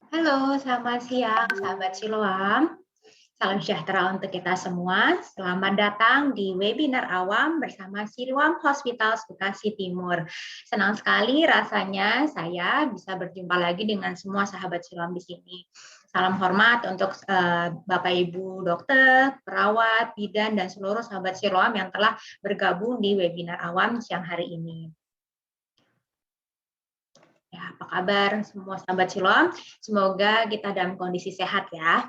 Halo, selamat siang, sahabat Siloam. Salam sejahtera untuk kita semua. Selamat datang di webinar awam bersama Siloam Hospital Bekasi Timur. Senang sekali rasanya saya bisa berjumpa lagi dengan semua sahabat Siloam di sini. Salam hormat untuk Bapak Ibu dokter, perawat, bidan, dan seluruh sahabat Siloam yang telah bergabung di webinar awam siang hari ini. Ya, apa kabar semua sahabat Siloam? Semoga kita dalam kondisi sehat ya.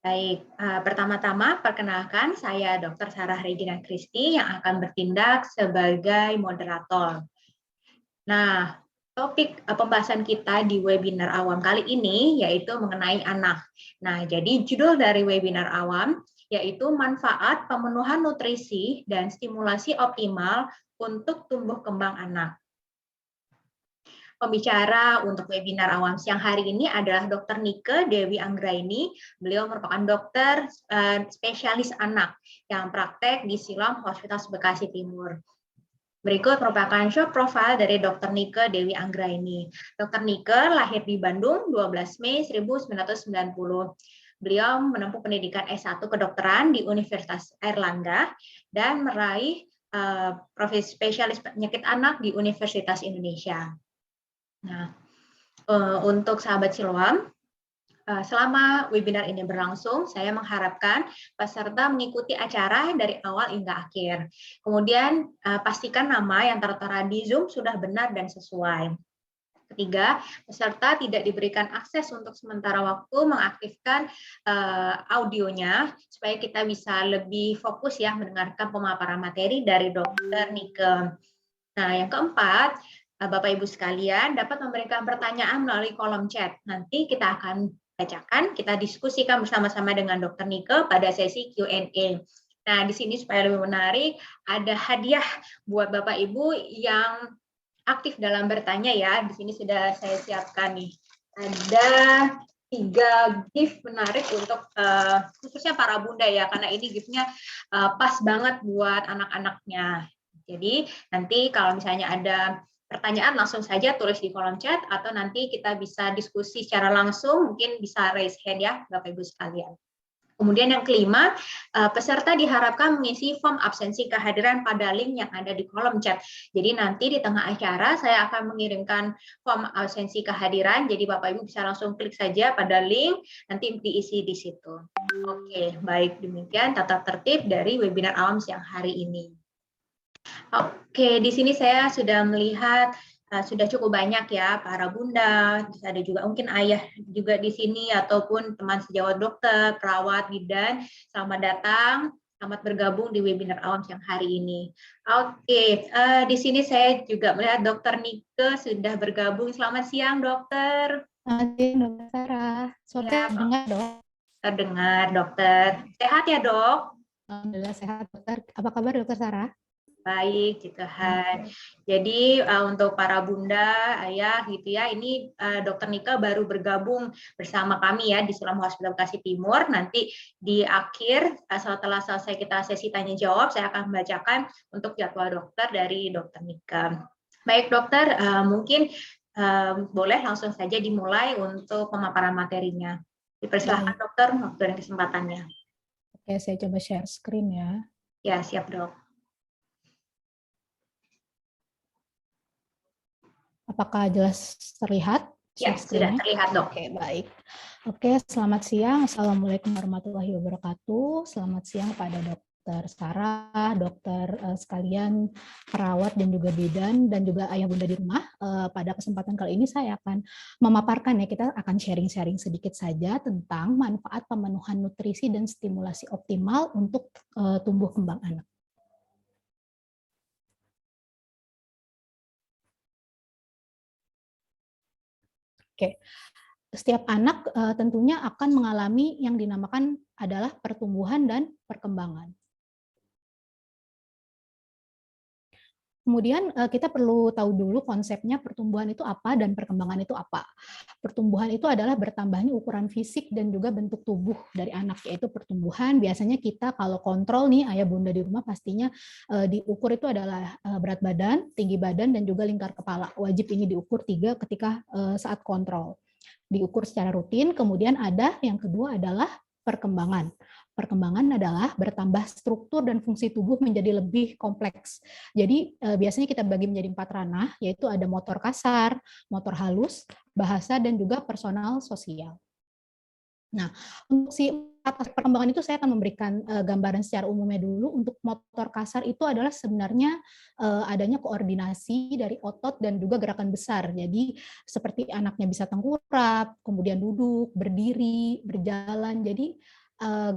Baik, pertama-tama perkenalkan saya Dr. Sarah Regina Christy yang akan bertindak sebagai moderator. Nah, topik pembahasan kita di webinar awam kali ini yaitu mengenai anak. Nah, jadi judul dari webinar awam yaitu manfaat pemenuhan nutrisi dan stimulasi optimal untuk tumbuh kembang anak. Pembicara untuk webinar awam siang hari ini adalah Dr. Nike Dewi Anggraini. Beliau merupakan dokter spesialis anak yang praktek di Siloam Hospital Bekasi Timur. Berikut merupakan short profile dari Dr. Nike Dewi Anggraini. Dr. Nike lahir di Bandung 12 Mei 1990. Beliau menempuh pendidikan S1 kedokteran di Universitas Airlangga dan meraih profesi spesialis penyakit anak di Universitas Indonesia. Nah, untuk sahabat Siloam, selama webinar ini berlangsung, saya mengharapkan peserta mengikuti acara dari awal hingga akhir. Kemudian, pastikan nama yang tertera di Zoom sudah benar dan sesuai. Ketiga, peserta tidak diberikan akses untuk sementara waktu mengaktifkan audionya, supaya kita bisa lebih fokus ya mendengarkan pemaparan materi dari Dr. Nike. Nah, yang keempat, Bapak Ibu sekalian dapat memberikan pertanyaan melalui kolom chat. Nanti kita akan bacakan, kita diskusikan bersama-sama dengan Dr. Nike pada sesi Q&A. Nah, di sini supaya lebih menarik, ada hadiah buat Bapak Ibu yang aktif dalam bertanya ya. Di sini sudah saya siapkan nih. Ada 3 gift menarik untuk khususnya para bunda ya, karena ini giftnya pas banget buat anak-anaknya. Jadi nanti kalau misalnya ada pertanyaan langsung saja tulis di kolom chat atau nanti kita bisa diskusi secara langsung, mungkin bisa raise hand ya Bapak Ibu sekalian. Kemudian yang kelima, peserta diharapkan mengisi form absensi kehadiran pada link yang ada di kolom chat. Jadi nanti di tengah acara saya akan mengirimkan form absensi kehadiran, jadi Bapak Ibu bisa langsung klik saja pada link, nanti diisi di situ. Oke, baik demikian tata tertib dari webinar awam siang hari ini. Oke, di sini saya sudah melihat sudah cukup banyak ya para bunda, ada juga mungkin ayah juga di sini ataupun teman sejawat dokter, perawat, bidan. Selamat datang, selamat bergabung di webinar awam siang hari ini. Oke, di sini saya juga melihat Dokter Nike sudah bergabung. Selamat siang, dokter. Selamat siang, Dokter Sarah. Suara Ya, terdengar, Dok? terdengar, dokter. Sehat ya, dok? Alhamdulillah sehat, Dokter. Apa kabar, Dokter Sarah? Baik, Puji Tuhan. Jadi untuk para bunda, ayah gitu ya, ini Dokter Nika baru bergabung bersama kami ya di Siloam Hospital Bekasi Timur. Nanti di akhir setelah selesai kita sesi tanya jawab, saya akan membacakan untuk jadwal dokter dari Dokter Nika. Baik dokter, mungkin boleh langsung saja dimulai untuk pemaparan materinya. Dipersilakan dokter waktu dan kesempatannya. Oke, saya coba share screen ya. Ya, siap dok. Apakah jelas terlihat? Ya, sudah terlihat, dok. Oke, baik. Oke, selamat siang. Assalamualaikum warahmatullahi wabarakatuh. Selamat siang pada Dokter Sarah, dokter sekalian, perawat dan juga bidan, dan juga ayah bunda di rumah. Pada kesempatan kali ini saya akan memaparkan ya, kita akan sharing-sharing sedikit saja tentang manfaat pemenuhan nutrisi dan stimulasi optimal untuk tumbuh kembang anak. Oke, setiap anak tentunya akan mengalami yang dinamakan adalah pertumbuhan dan perkembangan. Kemudian kita perlu tahu dulu konsepnya pertumbuhan itu apa dan perkembangan itu apa. Pertumbuhan itu adalah bertambahnya ukuran fisik dan juga bentuk tubuh dari anak, yaitu pertumbuhan. Biasanya kita kalau kontrol nih, ayah bunda di rumah pastinya diukur itu adalah berat badan, tinggi badan, dan juga lingkar kepala. Wajib ini diukur 3 ketika saat kontrol. diukur secara rutin. Kemudian ada yang kedua adalah perkembangan. Perkembangan adalah bertambah struktur dan fungsi tubuh menjadi lebih kompleks. Jadi biasanya kita bagi menjadi 4 ranah, yaitu ada motor kasar, motor halus, bahasa, dan juga personal sosial. Nah, untuk si atas perkembangan itu saya akan memberikan gambaran secara umumnya dulu. Untuk motor kasar itu adalah sebenarnya adanya koordinasi dari otot dan juga gerakan besar. Jadi seperti anaknya bisa tengkurap, kemudian duduk, berdiri, berjalan. Jadi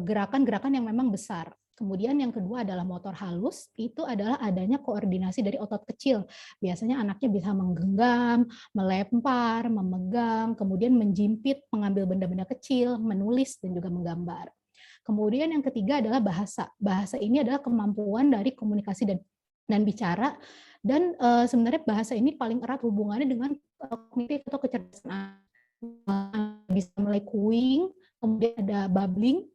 gerakan-gerakan yang memang besar. Kemudian yang kedua adalah motor halus, itu adalah adanya koordinasi dari otot kecil. Biasanya anaknya bisa menggenggam, melempar, memegang, kemudian menjimpit, mengambil benda-benda kecil, menulis, dan juga menggambar. Kemudian yang ketiga adalah bahasa. Bahasa ini adalah kemampuan dari komunikasi dan bicara, dan sebenarnya bahasa ini paling erat hubungannya dengan kognitif atau kecerdasan. Bisa mulai cooing, kemudian ada babbling,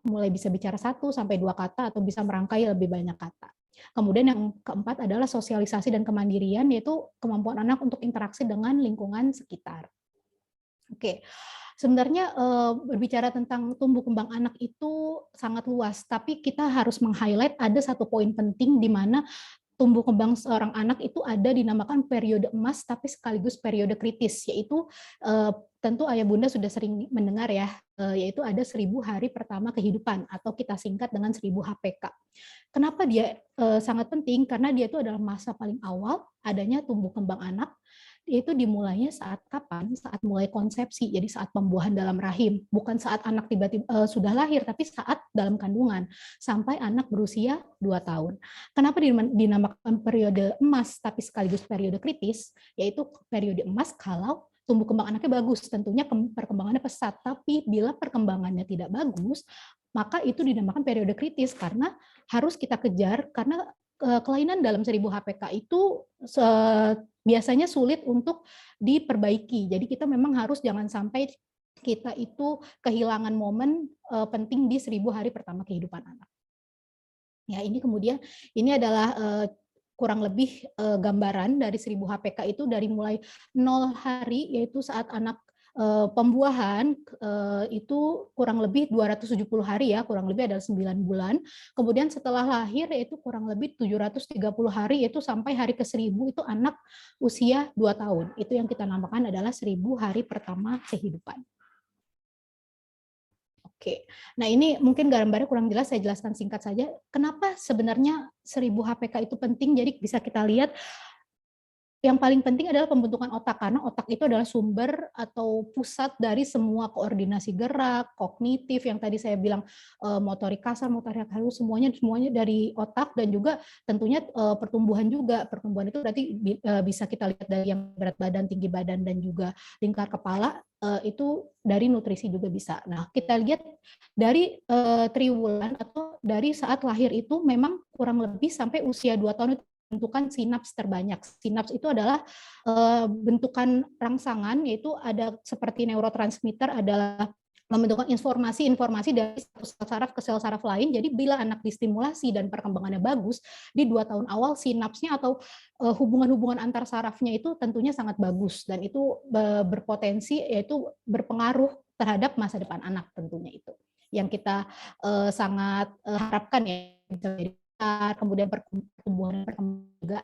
mulai bisa bicara 1 sampai 2 kata atau bisa merangkai lebih banyak kata. Kemudian yang keempat adalah sosialisasi dan kemandirian, yaitu kemampuan anak untuk interaksi dengan lingkungan sekitar. Oke, sebenarnya berbicara tentang tumbuh kembang anak itu sangat luas, tapi kita harus meng-highlight ada satu poin penting di mana tumbuh kembang seorang anak itu ada dinamakan periode emas tapi sekaligus periode kritis, yaitu tentu ayah bunda sudah sering mendengar ya, yaitu ada 1000 hari pertama kehidupan atau kita singkat dengan 1000 HPK. Kenapa dia sangat penting? Karena dia itu adalah masa paling awal adanya tumbuh kembang anak. Itu dimulainya saat kapan? Saat mulai konsepsi, jadi saat pembuahan dalam rahim, bukan saat anak tiba-tiba sudah lahir, tapi saat dalam kandungan sampai anak berusia 2 tahun. Kenapa dinamakan periode emas tapi sekaligus periode kritis? Yaitu periode emas kalau tumbuh kembang anaknya bagus, tentunya perkembangannya pesat. Tapi bila perkembangannya tidak bagus, maka itu dinamakan periode kritis karena harus kita kejar, karena kelainan dalam 1000 HPK itu biasanya sulit untuk diperbaiki. Jadi kita memang harus jangan sampai kita itu kehilangan momen penting di 1000 hari pertama kehidupan anak. Ya, ini kemudian ini adalah kurang lebih gambaran dari 1000 HPK itu dari mulai 0 hari, yaitu saat anak pembuahan itu kurang lebih 270 hari ya, kurang lebih adalah 9 bulan. Kemudian setelah lahir yaitu kurang lebih 730 hari, yaitu sampai hari ke-1000 itu anak usia 2 tahun. Itu yang kita namakan adalah 1000 hari pertama kehidupan. Oke, nah ini mungkin gambarnya kurang jelas, saya jelaskan singkat saja. Kenapa sebenarnya 1000 HPK itu penting? Jadi bisa kita lihat yang paling penting adalah pembentukan otak, karena otak itu adalah sumber atau pusat dari semua koordinasi gerak, kognitif, yang tadi saya bilang motorik kasar, motorik halus, semuanya dari otak, dan juga tentunya pertumbuhan juga. Pertumbuhan itu berarti bisa kita lihat dari yang berat badan, tinggi badan, dan juga lingkar kepala, itu dari nutrisi juga bisa. Nah, kita lihat dari triwulan atau dari saat lahir itu memang kurang lebih sampai usia 2 tahun itu bentukan sinaps terbanyak. Sinaps itu adalah bentukan rangsangan, yaitu ada seperti neurotransmitter adalah membentukkan informasi-informasi dari satu sel saraf ke sel saraf lain. Jadi bila anak distimulasi dan perkembangannya bagus, di 2 tahun awal sinapsnya atau hubungan-hubungan antar sarafnya itu tentunya sangat bagus, dan itu berpotensi yaitu berpengaruh terhadap masa depan anak, tentunya itu yang kita sangat harapkan ya, bisa jadi kemudian pertumbuhan juga.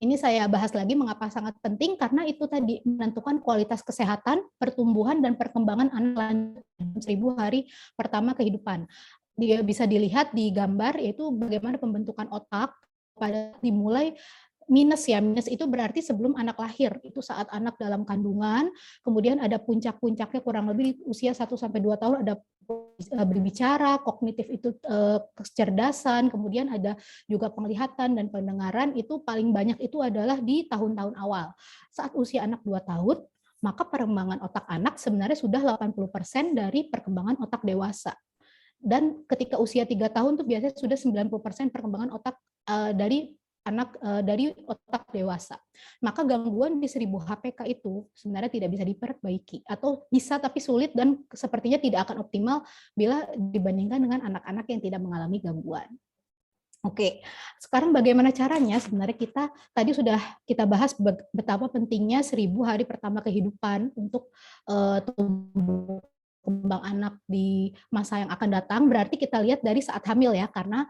Ini saya bahas lagi mengapa sangat penting, karena itu tadi menentukan kualitas kesehatan, pertumbuhan, dan perkembangan anak 1000 hari pertama kehidupan. Dia bisa dilihat di gambar, yaitu bagaimana pembentukan otak pada dimulai minus ya, minus itu berarti sebelum anak lahir, itu saat anak dalam kandungan, kemudian ada puncak-puncaknya kurang lebih usia 1-2 tahun, ada berbicara, kognitif itu kecerdasan, kemudian ada juga penglihatan dan pendengaran, itu paling banyak itu adalah di tahun-tahun awal. Saat usia anak 2 tahun, maka perkembangan otak anak sebenarnya sudah 80% dari perkembangan otak dewasa. Dan ketika usia 3 tahun tuh biasanya sudah 90% perkembangan otak dari anak dari otak dewasa. Maka gangguan di 1000 HPK itu sebenarnya tidak bisa diperbaiki, atau bisa tapi sulit dan sepertinya tidak akan optimal bila dibandingkan dengan anak-anak yang tidak mengalami gangguan. Oke, sekarang bagaimana caranya? Sebenarnya kita tadi sudah kita bahas betapa pentingnya 1000 hari pertama kehidupan untuk tumbuh kembang anak di masa yang akan datang. Berarti kita lihat dari saat hamil ya, karena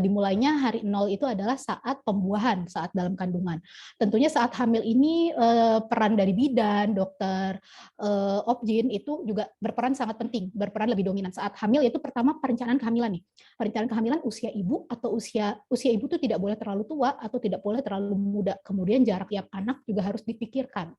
dimulainya hari 0 itu adalah saat pembuahan, saat dalam kandungan. Tentunya saat hamil ini peran dari bidan, dokter, obgyn itu juga berperan sangat penting, berperan lebih dominan. Saat hamil itu pertama perencanaan kehamilan nih. Perencanaan kehamilan usia ibu atau usia ibu itu tidak boleh terlalu tua atau tidak boleh terlalu muda. Kemudian jarak tiap anak juga harus dipikirkan.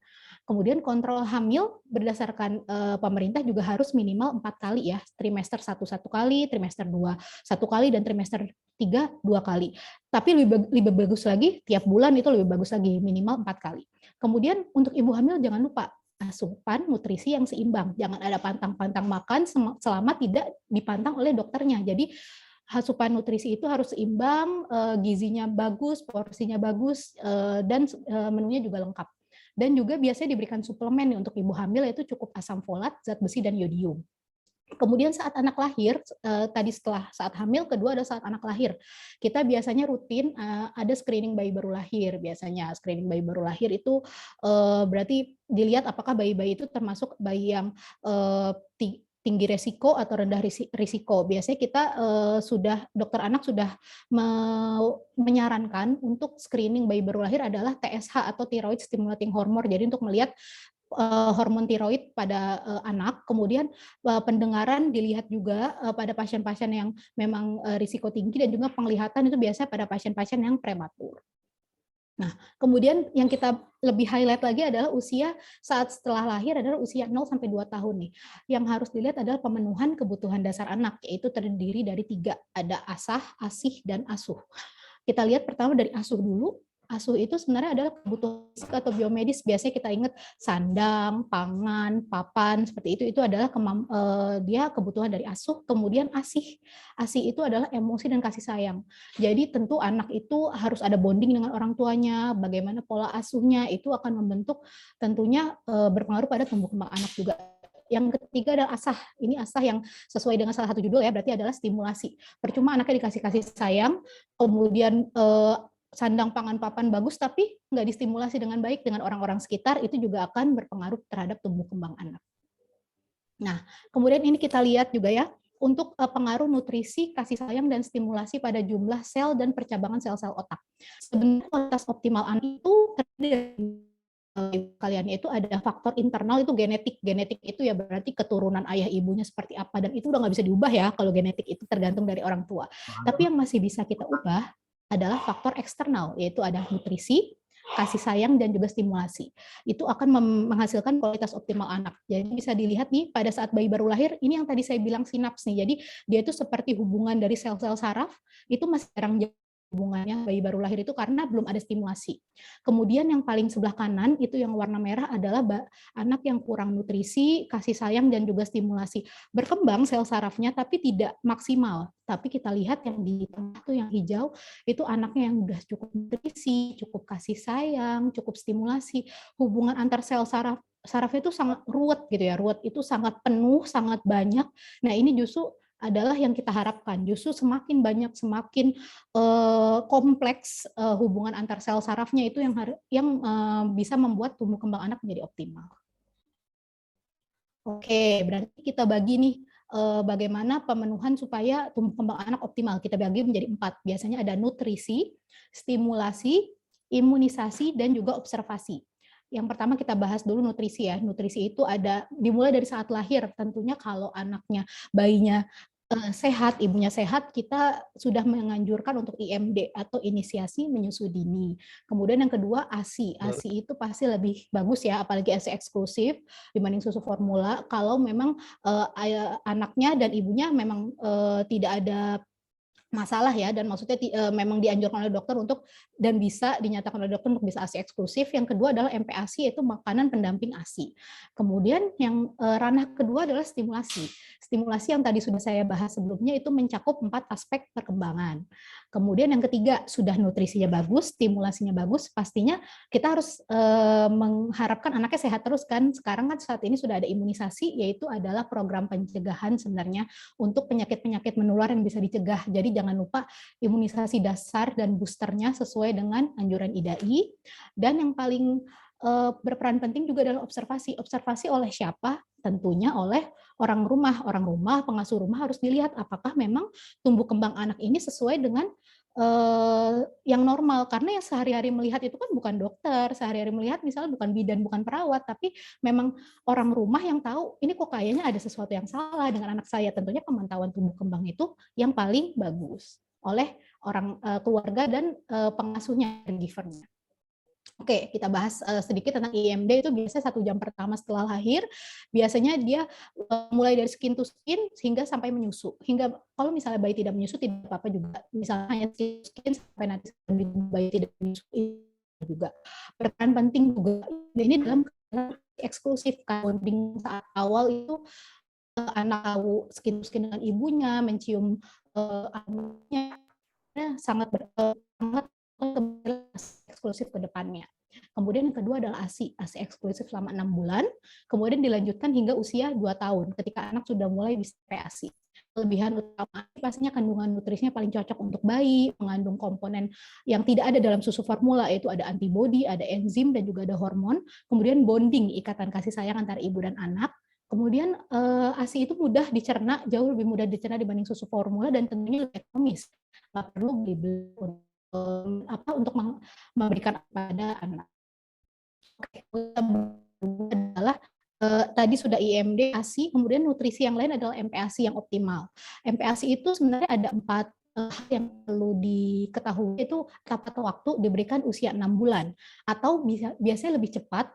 Kemudian kontrol hamil berdasarkan pemerintah juga harus minimal 4 kali ya, trimester 1 kali, trimester 2 1 kali, dan trimester 3 2 kali. Tapi lebih bagus lagi tiap bulan itu lebih bagus lagi, minimal 4 kali. Kemudian untuk ibu hamil jangan lupa asupan nutrisi yang seimbang. Jangan ada pantang-pantang makan selama tidak dipantang oleh dokternya. Jadi asupan nutrisi itu harus seimbang, gizinya bagus, porsinya bagus, dan menunya juga lengkap. Dan juga biasanya diberikan suplemen nih untuk ibu hamil, yaitu cukup asam folat, zat besi, dan yodium. Kemudian saat anak lahir, tadi setelah saat hamil, kedua adalah saat anak lahir. Kita biasanya rutin ada screening bayi baru lahir. Biasanya screening bayi baru lahir itu berarti dilihat apakah bayi-bayi itu termasuk bayi yang tinggi resiko atau rendah risiko. Biasanya kita dokter anak sudah menyarankan untuk screening bayi baru lahir adalah TSH atau thyroid stimulating hormone. Jadi untuk melihat hormon tiroid pada anak, kemudian pendengaran dilihat juga pada pasien-pasien yang memang risiko tinggi, dan juga penglihatan itu biasa pada pasien-pasien yang prematur. Nah, kemudian yang kita lebih highlight lagi adalah usia saat setelah lahir adalah usia 0 sampai 2 tahun nih. Yang harus dilihat adalah pemenuhan kebutuhan dasar anak, yaitu terdiri dari 3, ada asah, asih, dan asuh. Kita lihat pertama dari asuh dulu. Asuh itu sebenarnya adalah kebutuhan fisik atau biomedis. Biasanya kita ingat sandang, pangan, papan, seperti itu. Itu adalah dia kebutuhan dari asuh. Kemudian asih. Asih itu adalah emosi dan kasih sayang. Jadi tentu anak itu harus ada bonding dengan orang tuanya. Bagaimana pola asuhnya itu akan membentuk, tentunya berpengaruh pada tumbuh kembang anak juga. Yang ketiga adalah asah. Ini asah yang sesuai dengan salah satu judul ya, berarti adalah stimulasi. Percuma anaknya dikasih kasih sayang, kemudian sandang pangan papan bagus, tapi nggak distimulasi dengan baik dengan orang-orang sekitar, itu juga akan berpengaruh terhadap tumbuh kembang anak. Nah, kemudian ini kita lihat juga ya, untuk pengaruh nutrisi, kasih sayang, dan stimulasi pada jumlah sel dan percabangan sel-sel otak. Sebenarnya kualitas optimal anak itu kalian itu ada faktor internal, itu genetik. Genetik itu ya berarti keturunan ayah ibunya seperti apa, dan itu udah nggak bisa diubah ya, kalau genetik itu tergantung dari orang tua. Tapi yang masih bisa kita ubah adalah faktor eksternal, yaitu ada nutrisi, kasih sayang, dan juga stimulasi. Itu akan menghasilkan kualitas optimal anak. Jadi bisa dilihat nih pada saat bayi baru lahir, ini yang tadi saya bilang sinaps nih. Jadi dia itu seperti hubungan dari sel-sel saraf, itu masih jarang hubungannya bayi baru lahir itu karena belum ada stimulasi. Kemudian yang paling sebelah kanan itu yang warna merah adalah anak yang kurang nutrisi, kasih sayang, dan juga stimulasi. Berkembang sel sarafnya tapi tidak maksimal. Tapi kita lihat yang di tengah tuh yang hijau itu anaknya yang udah cukup nutrisi, cukup kasih sayang, cukup stimulasi. Hubungan antar sel saraf itu sangat ruwet gitu ya. Ruwet itu sangat penuh, sangat banyak. Nah, ini justru adalah yang kita harapkan. Justru semakin banyak, semakin kompleks hubungan antar sel sarafnya itu yang bisa membuat tumbuh kembang anak menjadi optimal. Oke, berarti kita bagi nih bagaimana pemenuhan supaya tumbuh kembang anak optimal. Kita bagi menjadi 4. Biasanya ada nutrisi, stimulasi, imunisasi, dan juga observasi. Yang pertama kita bahas dulu nutrisi ya. Nutrisi itu ada dimulai dari saat lahir. Tentunya kalau anaknya, bayinya sehat, ibunya sehat, kita sudah menganjurkan untuk IMD atau inisiasi menyusui dini. Kemudian yang kedua ASI. ASI itu pasti lebih bagus ya, apalagi ASI eksklusif dibanding susu formula. Kalau memang anaknya dan ibunya memang tidak ada masalah ya, dan maksudnya memang dianjurkan oleh dokter untuk dan bisa dinyatakan oleh dokter untuk bisa ASI eksklusif. Yang kedua adalah MPASI, yaitu makanan pendamping ASI. Kemudian yang ranah kedua adalah stimulasi. Stimulasi yang tadi sudah saya bahas sebelumnya itu mencakup 4 aspek perkembangan. Kemudian yang ketiga, sudah nutrisinya bagus, stimulasinya bagus, pastinya kita harus mengharapkan anaknya sehat terus kan. Sekarang kan saat ini sudah ada imunisasi, yaitu adalah program pencegahan sebenarnya untuk penyakit-penyakit menular yang bisa dicegah. Jadi jangan lupa imunisasi dasar dan boosternya sesuai dengan anjuran IDAI. Dan yang paling berperan penting juga adalah observasi. Observasi oleh siapa? Tentunya oleh orang rumah. Orang rumah, pengasuh rumah harus dilihat apakah memang tumbuh kembang anak ini sesuai dengan yang normal, karena yang sehari-hari melihat itu kan bukan dokter, sehari-hari melihat misalnya bukan bidan, bukan perawat, tapi memang orang rumah yang tahu ini kok kayaknya ada sesuatu yang salah dengan anak saya. Tentunya pemantauan tumbuh kembang itu yang paling bagus oleh orang keluarga dan pengasuhnya, caregiver-nya. Oke, kita bahas sedikit tentang IMD. Itu biasanya 1 jam pertama setelah lahir. Biasanya dia mulai dari skin to skin hingga sampai menyusu. Hingga kalau misalnya bayi tidak menyusu tidak apa-apa juga. Misalnya hanya skin to skin sampai nanti bayi tidak menyusu juga. Berperan penting juga ini dalam eksklusif bonding saat awal itu anak tahu skin to skin dengan ibunya, mencium anaknya, sangat eksklusif ke depannya. Kemudian yang kedua adalah ASI eksklusif selama 6 bulan, kemudian dilanjutkan hingga usia 2 tahun ketika anak sudah mulai bisa ASI. Kelebihan utama pastinya kandungan nutrisinya paling cocok untuk bayi, mengandung komponen yang tidak ada dalam susu formula, yaitu ada antibodi, ada enzim, dan juga ada hormon. Kemudian bonding, ikatan kasih sayang antara ibu dan anak. Kemudian ASI itu mudah dicerna, jauh lebih mudah dicerna dibanding susu formula, dan tentunya lebih ekonomis. Nggak perlu beli untuk memberikan pada anak. Adalah tadi sudah IMD, ASI, kemudian nutrisi yang lain adalah MPASI yang optimal. MPASI itu sebenarnya ada 4 hal yang perlu diketahui, itu tepat waktu diberikan usia 6 bulan atau biasanya lebih cepat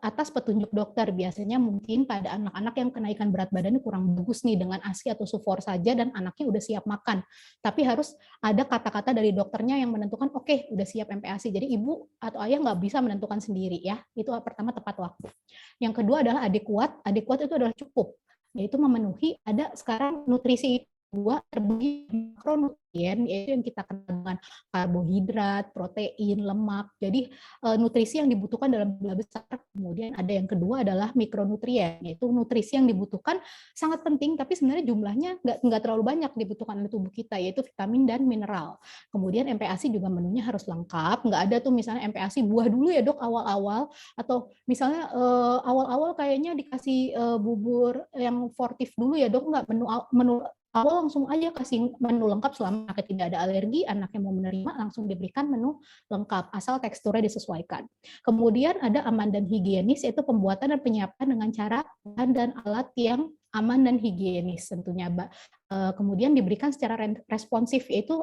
atas petunjuk dokter. Biasanya mungkin pada anak-anak yang kenaikan berat badannya kurang bagus nih dengan ASI atau sufor saja dan anaknya udah siap makan. Tapi harus ada kata-kata dari dokternya yang menentukan oke, udah siap MPASI. Jadi ibu atau ayah nggak bisa menentukan sendiri ya. Itu pertama tepat waktu. Yang kedua adalah adekuat. Adekuat itu adalah cukup. Yaitu memenuhi ada sekarang nutrisi dua terbagi makronutrien, yaitu yang kita kenal dengan karbohidrat, protein, lemak. Jadi nutrisi yang dibutuhkan dalam jumlah besar. Kemudian ada yang kedua adalah mikronutrien, yaitu nutrisi yang dibutuhkan sangat penting, tapi sebenarnya jumlahnya nggak terlalu banyak dibutuhkan oleh tubuh kita, yaitu vitamin dan mineral. Kemudian MPASI juga menunya harus lengkap. Nggak ada tuh misalnya MPASI buah dulu ya dok awal-awal, atau misalnya awal-awal kayaknya dikasih bubur yang sportif dulu ya dok, nggak menu awal langsung aja kasih menu lengkap. Selama anaknya tidak ada alergi, anaknya mau menerima, langsung diberikan menu lengkap, asal teksturnya disesuaikan. Kemudian ada aman dan higienis, yaitu pembuatan dan penyiapan dengan cara bahan dan alat yang aman dan higienis tentunya. Kemudian diberikan secara responsif, yaitu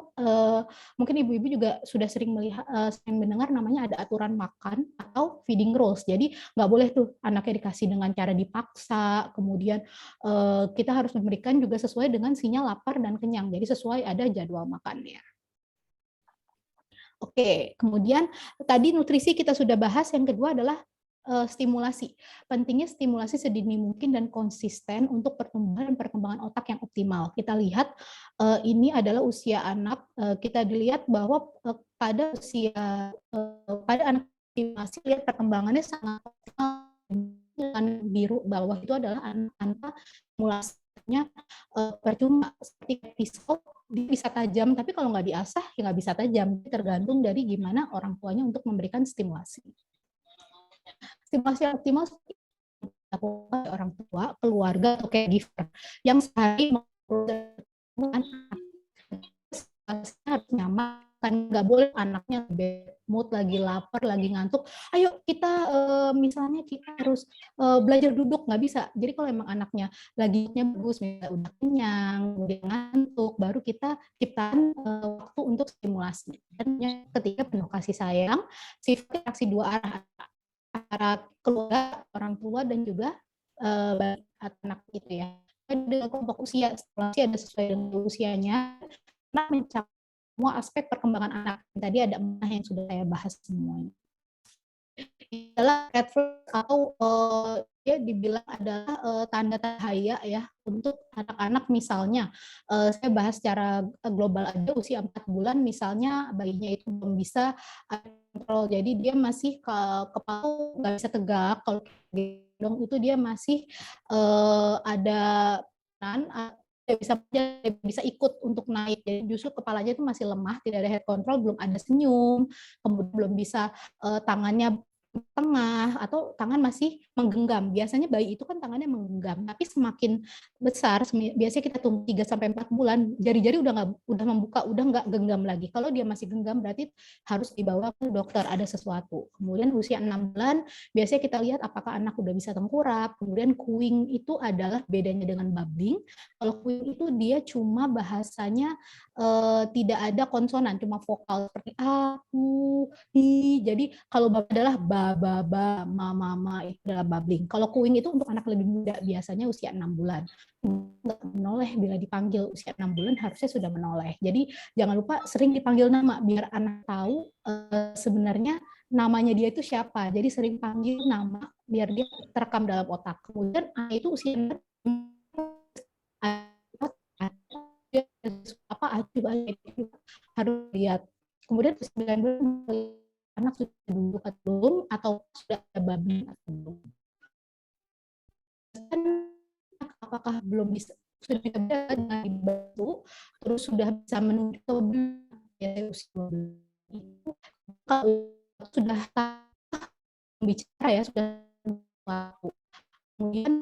mungkin ibu-ibu juga sudah sering melihat, sering mendengar namanya ada aturan makan atau feeding rules. Jadi nggak boleh tuh anaknya dikasih dengan cara dipaksa. Kemudian kita harus memberikan juga sesuai dengan sinyal lapar dan kenyang. Jadi sesuai ada jadwal makannya. Oke, kemudian tadi nutrisi kita sudah bahas. Yang kedua adalah stimulasi. Pentingnya stimulasi sedini mungkin dan konsisten untuk pertumbuhan dan perkembangan otak yang optimal. Kita lihat ini adalah usia anak. Kita dilihat bahwa pada usia pada anak masih lihat perkembangannya sangat optimal. Biru bawah itu adalah anak stimulasinya percuma, seperti pisau dia bisa tajam, tapi kalau nggak diasah ya nggak bisa tajam. Tergantung dari gimana orang tuanya untuk memberikan stimulasi. Stimulasi yang optimal dilakukan oleh orang tua, keluarga, atau caregiver yang sehari harus nyaman, kan nggak boleh anaknya bad mood, lagi lapar, lagi ngantuk, ayo kita misalnya kita harus belajar duduk, nggak bisa. Jadi kalau emang anaknya lagi bagus, misalnya udah kenyang, udah ngantuk, baru kita ciptakan waktu untuk stimulasi. Dan ketika penuh kasih sayang, sifat aksi dua arah antara keluarga, orang tua, dan juga anak itu ya. Dengan kelompok usia, stimulasi ada sesuai dengan usianya, nah mencapai semua aspek perkembangan anak. Tadi ada 4 yang sudah saya bahas semuanya. Adalah red flag atau dia dibilang adalah tanda bahaya ya untuk anak-anak. Misalnya saya bahas secara global aja, usia 4 bulan misalnya bayinya itu belum bisa kontrol, jadi dia masih kepala nggak bisa tegak, kalau gendong itu dia masih ada tidak bisa ikut untuk naik. Jadi justru kepalanya itu masih lemah, tidak ada head control, belum ada senyum, kemudian belum bisa tangannya tengah atau tangan masih menggenggam. Biasanya bayi itu kan tangannya menggenggam, tapi semakin besar biasanya kita tunggu 3 sampai 4 bulan, jari-jari udah membuka, udah nggak genggam lagi. Kalau dia masih genggam berarti harus dibawa ke dokter, ada sesuatu. Kemudian usia 6 bulan biasanya kita lihat apakah anak udah bisa tengkurap. Kemudian cooing itu adalah bedanya dengan babbling. Kalau cooing itu dia cuma bahasanya tidak ada konsonan, cuma vokal seperti aku, hi. Jadi kalau bab adalah ba, ma, itu adalah babbling. Kalau cooing itu untuk anak lebih muda, biasanya usia 6 bulan. Nggak menoleh bila dipanggil usia 6 bulan harusnya sudah menoleh. Jadi jangan lupa sering dipanggil nama biar anak tahu sebenarnya namanya dia itu siapa. Jadi sering panggil nama biar dia terekam dalam otak. Kemudian itu usia apa harus lihat. Kemudian 9 bulan anak sudah duduk atau belum, atau sudah ada babbling atau belum. Apakah belum bisa, sudah bisa dengan dibantu, terus sudah bisa menunjuk atau belum, ya usia 12 itu kalau sudah bicara ya sudah waktu. Kemudian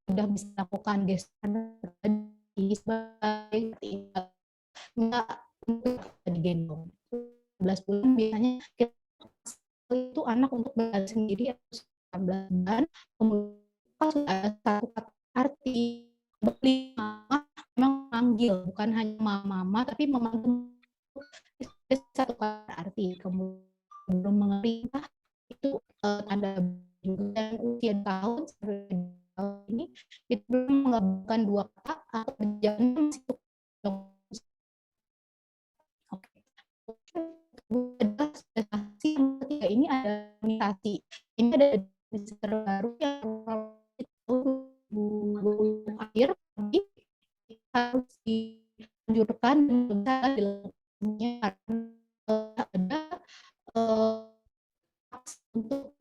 sudah bisa lakukan gestur sebagai nggak digendong. 11 bulan biasanya itu anak untuk berjalan sendiri atau 19 bulan, kemudian sudah ada satu kata arti beli mama memang manggil, bukan hanya mama tapi memanggil satu kata arti. Kemudian belum mengerti itu tanda dan usia tahun ini itu belum mengembangkan 2 kata atau berjalan masih yang ketiga ini ada imunisasi. Ini ada terbaru yang akhir harus dianjurkan ada untuk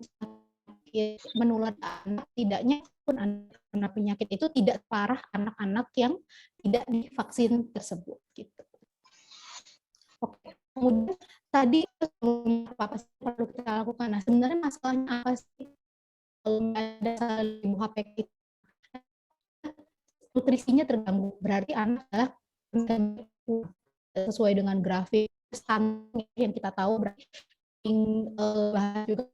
menular anak, tidaknya pun anak penyakit itu tidak parah anak-anak yang tidak divaksin tersebut gitu. Oke. Kemudian tadi apa sih perlu kita lakukan? Nah, sebenarnya masalahnya apa sih kalau ada ibu HPK? Nutrisinya terganggu, berarti anak adalah sesuai dengan grafik standar yang kita tahu, berarti bahas juga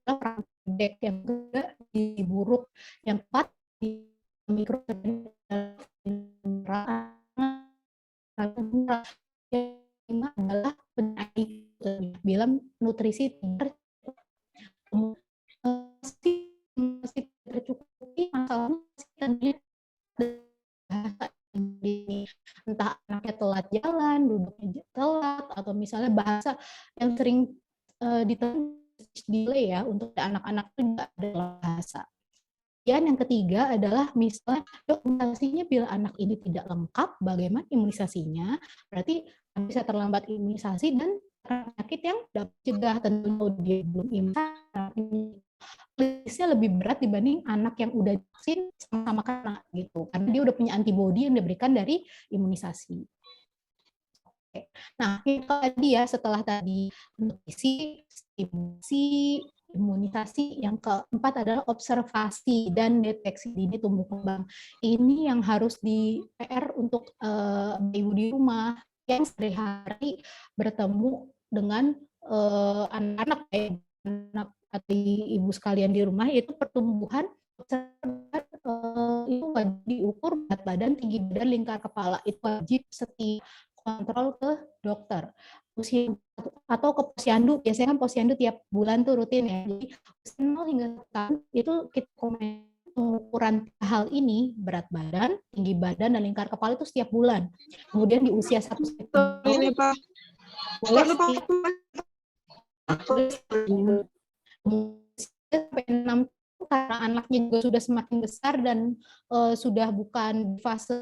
pendek, yang kedua di buruk, yang keempat di mikro yang lima adalah penyakit bilang nutrisi masih tercukupi, masalahnya entah anaknya telat jalan, duduknya telat, atau misalnya bahasa yang sering delay ya untuk anak-anak itu juga ada bahasa. Dan yang ketiga adalah misalnya imunisasinya bila anak ini tidak lengkap, bagaimana imunisasinya? Berarti bisa terlambat imunisasi dan penyakit yang dapat cegah, tentu dia belum imunisasinya lebih berat dibanding anak yang udah vaksin sama-sama kena gitu, karena dia udah punya antibodi yang diberikan dari imunisasi. Nah, itu tadi ya, setelah tadi nutrisi, stimulasi, imunisasi, yang keempat adalah observasi dan deteksi dini tumbuh kembang. Ini yang harus di PR untuk ibu di rumah yang sehari-hari bertemu dengan anak-anak, anak atau ibu sekalian di rumah, yaitu pertumbuhan itu wajib diukur berat badan, tinggi badan, lingkar kepala, itu wajib setiap kontrol ke dokter. Usia atau ke posyandu, biasanya kan posyandu tiap bulan tuh rutin ya. Jadi 0 hingga 1 tahun itu kita pengukuran hal ini, berat badan, tinggi badan, dan lingkar kepala itu setiap bulan. Kemudian di usia 1 tahun sampai 6 karena anaknya juga sudah semakin besar dan sudah bukan fase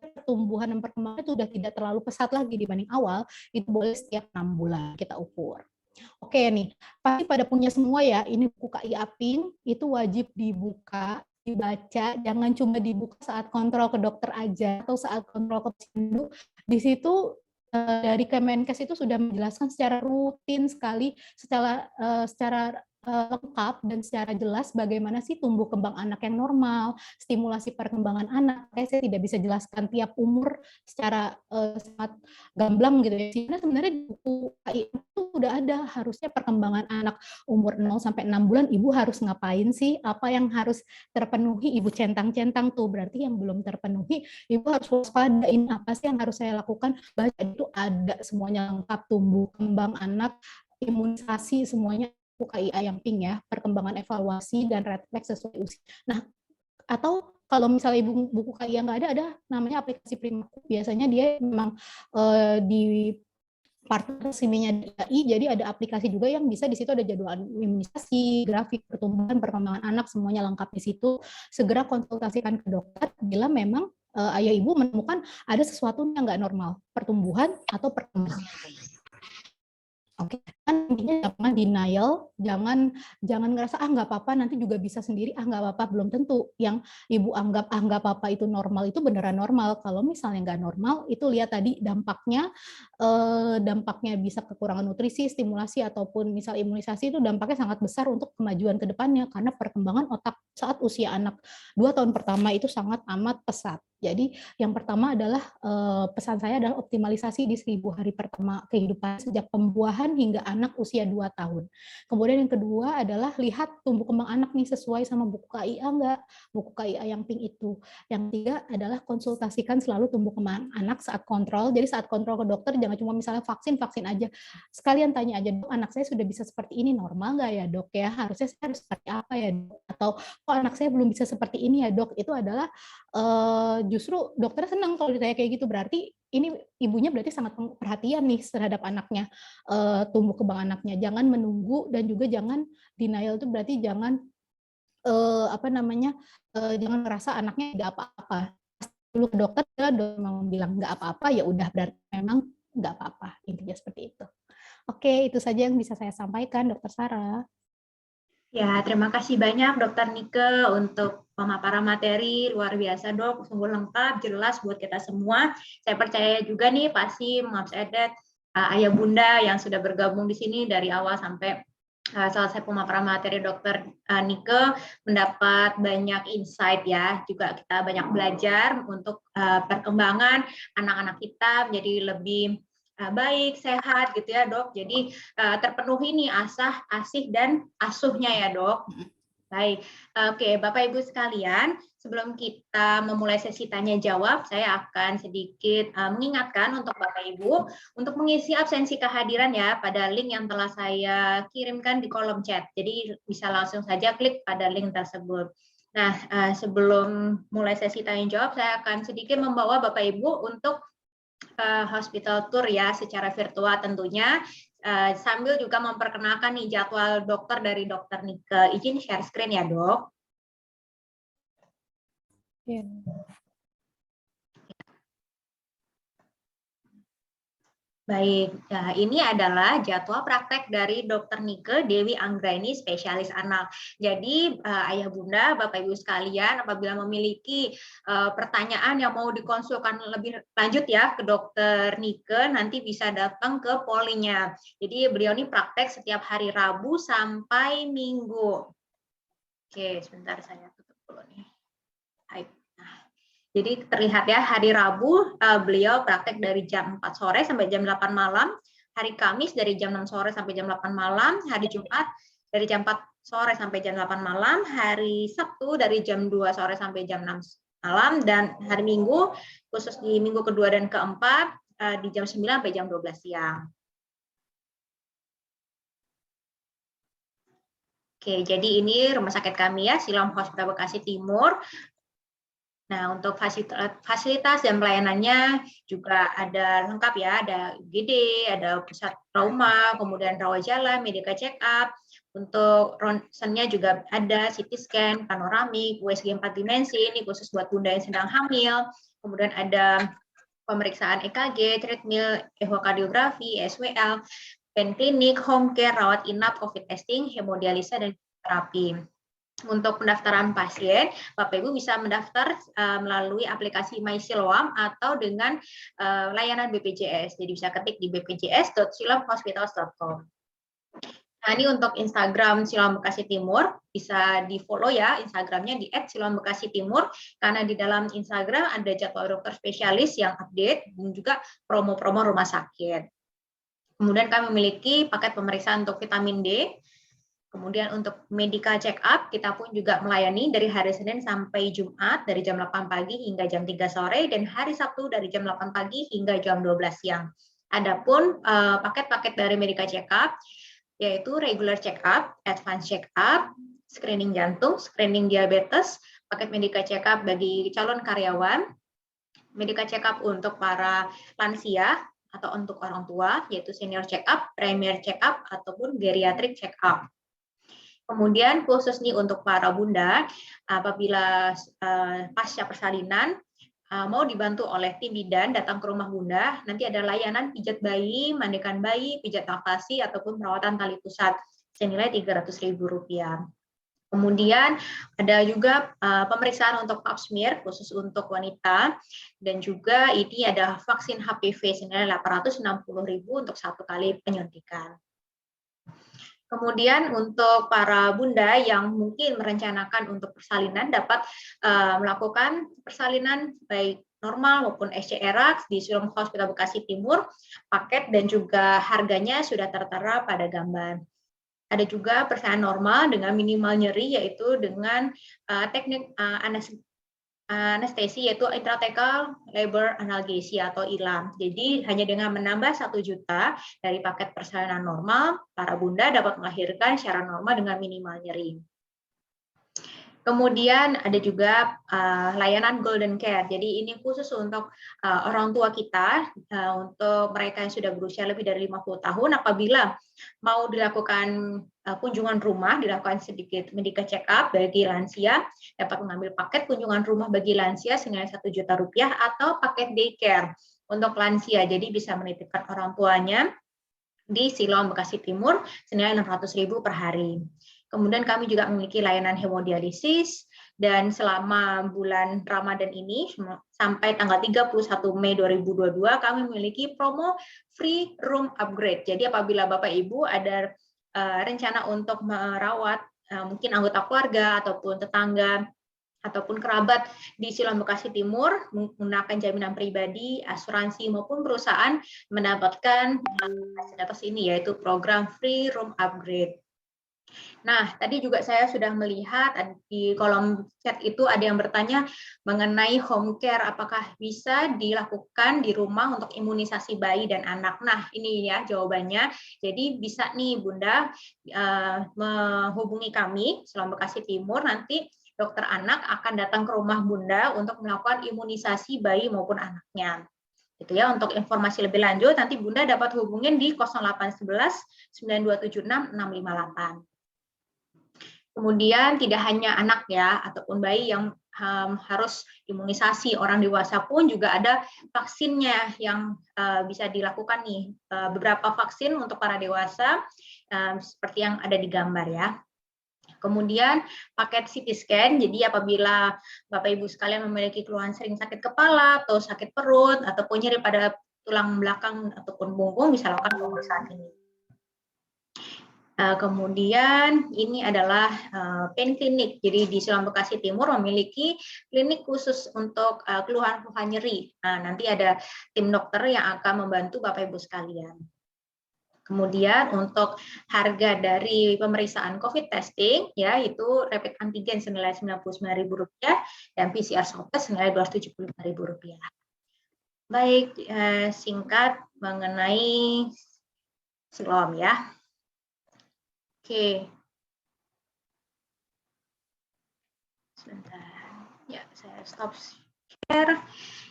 pertumbuhan dan perkembangan, itu sudah tidak terlalu pesat lagi dibanding awal, itu boleh setiap 6 bulan kita ukur. Oke nih, pasti pada punya semua ya, ini buku KI Apin, itu wajib dibuka, dibaca, jangan cuma dibuka saat kontrol ke dokter aja atau saat kontrol ke posyandu. Di situ dari Kemenkes itu sudah menjelaskan secara rutin sekali, secara lengkap dan secara jelas bagaimana sih tumbuh kembang anak yang normal, stimulasi perkembangan anak. Saya tidak bisa jelaskan tiap umur secara sangat gamblang gitu ya. Karena sebenarnya di buku KI itu udah ada, harusnya perkembangan anak umur 0 sampai 6 bulan ibu harus ngapain sih? Apa yang harus terpenuhi? Ibu centang-centang tuh, berarti yang belum terpenuhi ibu harus waspada, ini apa sih yang harus saya lakukan. Baca itu ada semuanya lengkap, tumbuh kembang anak, imunisasi, semuanya KIA yang pink ya, perkembangan evaluasi dan refleks sesuai usia. Nah, atau kalau misalnya buku KIA nggak ada namanya aplikasi Primaku. Biasanya dia memang di partner resminya DKI, jadi ada aplikasi juga yang bisa di situ ada jadwal imunisasi, grafik pertumbuhan, perkembangan anak, semuanya lengkap di situ. Segera konsultasikan ke dokter bila memang ayah ibu menemukan ada sesuatu yang nggak normal, pertumbuhan atau perkembangan. Oke, kan intinya jangan denial, jangan ngerasa nggak apa-apa, nanti juga bisa sendiri, nggak apa-apa, belum tentu yang ibu anggap nggak apa-apa itu normal itu beneran normal. Kalau misalnya nggak normal, itu lihat tadi dampaknya bisa kekurangan nutrisi, stimulasi ataupun misal imunisasi, itu dampaknya sangat besar untuk kemajuan ke depannya karena perkembangan otak saat usia anak 2 tahun pertama itu sangat amat pesat. Jadi yang pertama adalah pesan saya adalah optimalisasi di 1000 hari pertama kehidupan sejak pembuahan hingga anak usia 2 tahun. Kemudian yang kedua adalah lihat tumbuh kembang anak nih sesuai sama buku KIA enggak, buku KIA yang pink itu. Yang ketiga adalah konsultasikan selalu tumbuh kembang anak saat kontrol. Jadi saat kontrol ke dokter jangan cuma misalnya vaksin aja. Sekalian tanya aja, dok, anak saya sudah bisa seperti ini, normal nggak ya dok ya? Harusnya saya harus seperti apa ya dok? Atau kok anak saya belum bisa seperti ini ya dok? Itu adalah justru dokter senang kalau ditanya kayak gitu, berarti ini ibunya berarti sangat perhatian nih terhadap anaknya, tumbuh kembang anaknya. Jangan menunggu dan juga jangan denial, itu berarti jangan jangan ngerasa anaknya nggak apa-apa. Dulu ke dokter, memang bilang nggak apa-apa, ya udah berarti memang nggak apa-apa, intinya seperti itu. Oke, itu saja yang bisa saya sampaikan, Dokter Sarah. Ya, terima kasih banyak Dokter Nike untuk pemaparan materi, luar biasa dok, sungguh lengkap, jelas buat kita semua. Saya percaya juga nih pasti Moms Edet, ayah bunda yang sudah bergabung di sini dari awal sampai selesai pemaparan materi Dokter Nike mendapat banyak insight ya, juga kita banyak belajar untuk perkembangan anak-anak kita menjadi lebih baik, sehat gitu ya dok. Jadi terpenuhi nih asih dan asuhnya ya dok. Baik, oke Bapak Ibu sekalian, sebelum kita memulai sesi tanya jawab, saya akan sedikit mengingatkan untuk Bapak Ibu untuk mengisi absensi kehadiran ya pada link yang telah saya kirimkan di kolom chat. Jadi bisa langsung saja klik pada link tersebut. Nah, sebelum mulai sesi tanya jawab, saya akan sedikit membawa Bapak Ibu untuk hospital tour ya secara virtual tentunya, sambil juga memperkenalkan nih jadwal dokter dari Dokter Nike. Izin share screen ya dok. Yeah. Baik, nah ini adalah jadwal praktek dari Dokter Nike Dewi Anggraini, spesialis anak. Jadi ayah bunda, bapak ibu sekalian, apabila memiliki pertanyaan yang mau dikonsulkan lebih lanjut ya ke Dokter Nike, nanti bisa datang ke polinya. Jadi beliau ini praktek setiap hari Rabu sampai Minggu. Oke, sebentar saya tutup dulu nih. Jadi terlihat ya hari Rabu beliau praktek dari jam 4 sore sampai jam 8 malam, hari Kamis dari jam 6 sore sampai jam 8 malam, hari Jumat dari jam 4 sore sampai jam 8 malam, hari Sabtu dari jam 2 sore sampai jam 6 malam, dan hari Minggu khusus di minggu kedua dan keempat di jam 9 sampai jam 12 siang. Oke, jadi ini rumah sakit kami ya, Siloam Hospital Bekasi Timur. Nah, untuk fasilitas dan pelayanannya juga ada lengkap ya, ada UGD, ada pusat trauma, kemudian rawat jalan, medical check up. Untuk ronsennya juga ada CT scan, panoramik, USG 4 dimensi, ini khusus buat bunda yang sedang hamil. Kemudian ada pemeriksaan EKG, treadmill, echokardiografi, SWL, pen klinik, home care, rawat inap, COVID testing, hemodialisa, dan terapi. Untuk pendaftaran pasien, Bapak Ibu bisa mendaftar melalui aplikasi MySiloam atau dengan layanan BPJS. Jadi bisa ketik di bpjs.siloamhospitals.com. Nah, ini untuk Instagram Siloam Bekasi Timur, bisa di-follow ya Instagramnya di @siloambekasitimur, karena di dalam Instagram ada jadwal dokter spesialis yang update dan juga promo-promo rumah sakit. Kemudian kami memiliki paket pemeriksaan untuk vitamin D. Kemudian untuk medical check up, kita pun juga melayani dari hari Senin sampai Jumat dari jam 8 pagi hingga jam 3 sore, dan hari Sabtu dari jam 8 pagi hingga jam 12 siang. Adapun paket-paket dari medical check up, yaitu regular check up, advance check up, screening jantung, screening diabetes, paket medical check up bagi calon karyawan, medical check up untuk para lansia atau untuk orang tua, yaitu senior check up, premier check up, ataupun geriatric check up. Kemudian khusus nih untuk para bunda, apabila pasca persalinan mau dibantu oleh tim bidan datang ke rumah bunda, nanti ada layanan pijat bayi, mandikan bayi, pijat laktasi, ataupun perawatan tali pusat senilai Rp300.000. Kemudian ada juga pemeriksaan untuk pap smear khusus untuk wanita, dan juga ini ada vaksin HPV senilai Rp860.000 untuk 1 kali penyuntikan. Kemudian untuk para bunda yang mungkin merencanakan untuk persalinan dapat melakukan persalinan baik normal maupun SCRAX di Siloam Hospital Bekasi Timur, paket dan juga harganya sudah tertera pada gambar. Ada juga persalinan normal dengan minimal nyeri, yaitu dengan teknik anestesi, yaitu intrathecal labor analgesia atau ILAM. Jadi hanya dengan menambah 1 juta dari paket persalinan normal, para bunda dapat melahirkan secara normal dengan minimal nyeri. Kemudian ada juga layanan Golden Care. Jadi ini khusus untuk orang tua kita, untuk mereka yang sudah berusia lebih dari 50 tahun, apabila mau dilakukan kunjungan rumah, dilakukan sedikit medical check up bagi lansia, dapat mengambil paket kunjungan rumah bagi lansia senilai Rp1 juta atau paket daycare untuk lansia. Jadi bisa menitipkan orang tuanya di Siloam Bekasi Timur senilai Rp600.000 per hari. Kemudian kami juga memiliki layanan hemodialisis, dan selama bulan Ramadan ini sampai tanggal 31 Mei 2022 kami memiliki promo free room upgrade. Jadi apabila Bapak Ibu ada rencana untuk merawat mungkin anggota keluarga ataupun tetangga ataupun kerabat di Siloam Bekasi Timur menggunakan jaminan pribadi, asuransi maupun perusahaan, mendapatkan atas ini, yaitu program free room upgrade. Nah, tadi juga saya sudah melihat di kolom chat itu ada yang bertanya mengenai home care, apakah bisa dilakukan di rumah untuk imunisasi bayi dan anak. Nah, ini ya jawabannya. Jadi bisa nih Bunda menghubungi kami Siloam Bekasi Timur, nanti dokter anak akan datang ke rumah Bunda untuk melakukan imunisasi bayi maupun anaknya. Gitu ya. Untuk informasi lebih lanjut nanti Bunda dapat hubungin di 0811 9276 658. Kemudian tidak hanya anak ya, ataupun bayi yang harus imunisasi, orang dewasa pun juga ada vaksinnya yang bisa dilakukan nih. Beberapa vaksin untuk para dewasa seperti yang ada di gambar ya. Kemudian paket CT scan, jadi apabila Bapak Ibu sekalian memiliki keluhan sering sakit kepala atau sakit perut ataupun nyeri pada tulang belakang ataupun punggung, bisa lakukan pemeriksaan ini. Kemudian ini adalah pain clinic. Jadi di Siloam Bekasi Timur memiliki klinik khusus untuk keluhan-keluhan nyeri. Nah, nanti ada tim dokter yang akan membantu Bapak Ibu sekalian. Kemudian untuk harga dari pemeriksaan COVID testing, yaitu rapid antigen senilai Rp99.000 dan PCR swab test senilai Rp275.000. Baik, singkat mengenai Siloam ya. Oke. Sebentar. Ya, saya stop share.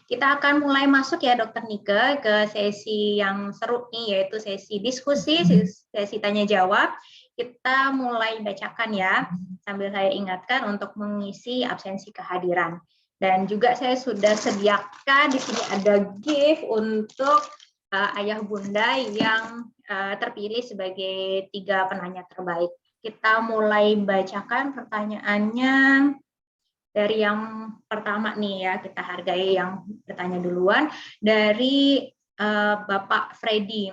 Kita akan mulai masuk ya Dokter Nike ke sesi yang seru nih, yaitu sesi diskusi, sesi tanya jawab. Kita mulai bacakan ya, sambil saya ingatkan untuk mengisi absensi kehadiran. Dan juga saya sudah sediakan di sini ada gift untuk ayah bunda yang terpilih sebagai 3 penanya terbaik. kita mulai bacakan pertanyaannya dari yang pertama nih ya, kita hargai yang bertanya duluan dari Bapak Freddy.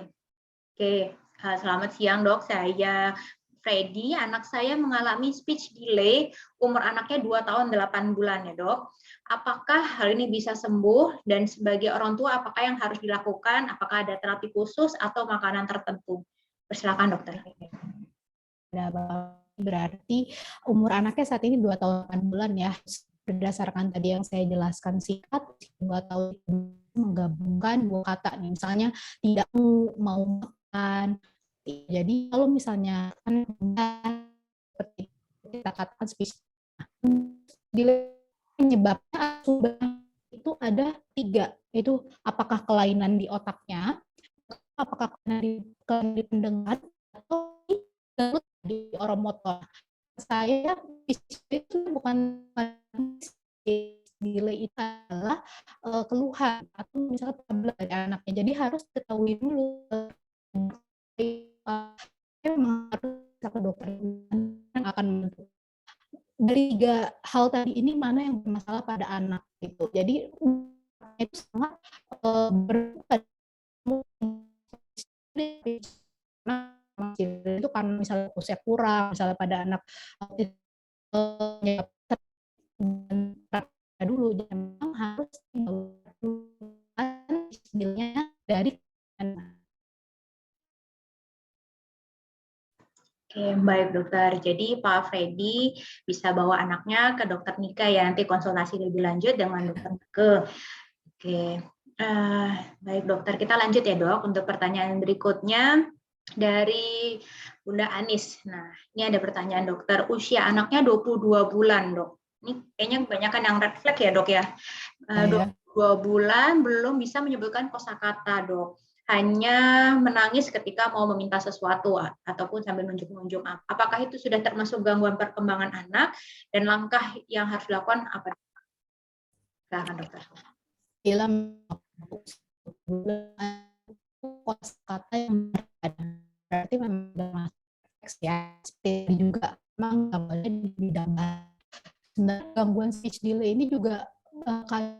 Oke, selamat siang dok, saya Freddy, anak saya mengalami speech delay, umur anaknya 2 tahun 8 bulan ya dok. Apakah hal ini bisa sembuh dan sebagai orang tua apakah yang harus dilakukan? Apakah ada terapi khusus atau makanan tertentu? Persilakan dokter. Berarti umur anaknya saat ini 2 tahun 8 bulan ya. Berdasarkan tadi yang saya jelaskan singkat, 2 tahun menggabungkan 2 kata nih. Misalnya tidak mau makan. Jadi kalau misalnya seperti kita katakan speech penyebabnya itu ada 3. Itu apakah kelainan di otaknya, apakah kelainan di pendengar, atau di oromotor. Saya itu bukan delay, itu adalah keluhan atau misalnya problem dari anaknya. Jadi harus ketahui dulu memang harus ke dokter yang akan menentukan dari 3 hal tadi ini mana yang bermasalah pada anak gitu. Jadi itu sangat itu kan misalnya usia kurang, misalnya pada anak dulu memang harus hasilnya dari Oke, baik dokter. Jadi Pak Freddy bisa bawa anaknya ke dokter Nika ya, nanti konsultasi lebih lanjut dengan dokter Nika. Oke, baik dokter. Kita lanjut ya dok untuk pertanyaan berikutnya dari Bunda Anis. Nah, ini ada pertanyaan dokter. Usia anaknya 22 bulan dok. Ini kayaknya kebanyakan yang red flag ya dok ya. 22 bulan belum bisa menyebutkan kosakata dok. Hanya menangis ketika mau meminta sesuatu ataupun sambil nunjuk-nunjuk. Apakah itu sudah termasuk gangguan perkembangan anak dan langkah yang harus dilakukan apa? Silakan dokter. Dalam kosakata yang berarti memang masuk ya. Seperti juga memang nggak boleh ditambah. Sebenarnya gangguan speech delay ini juga kan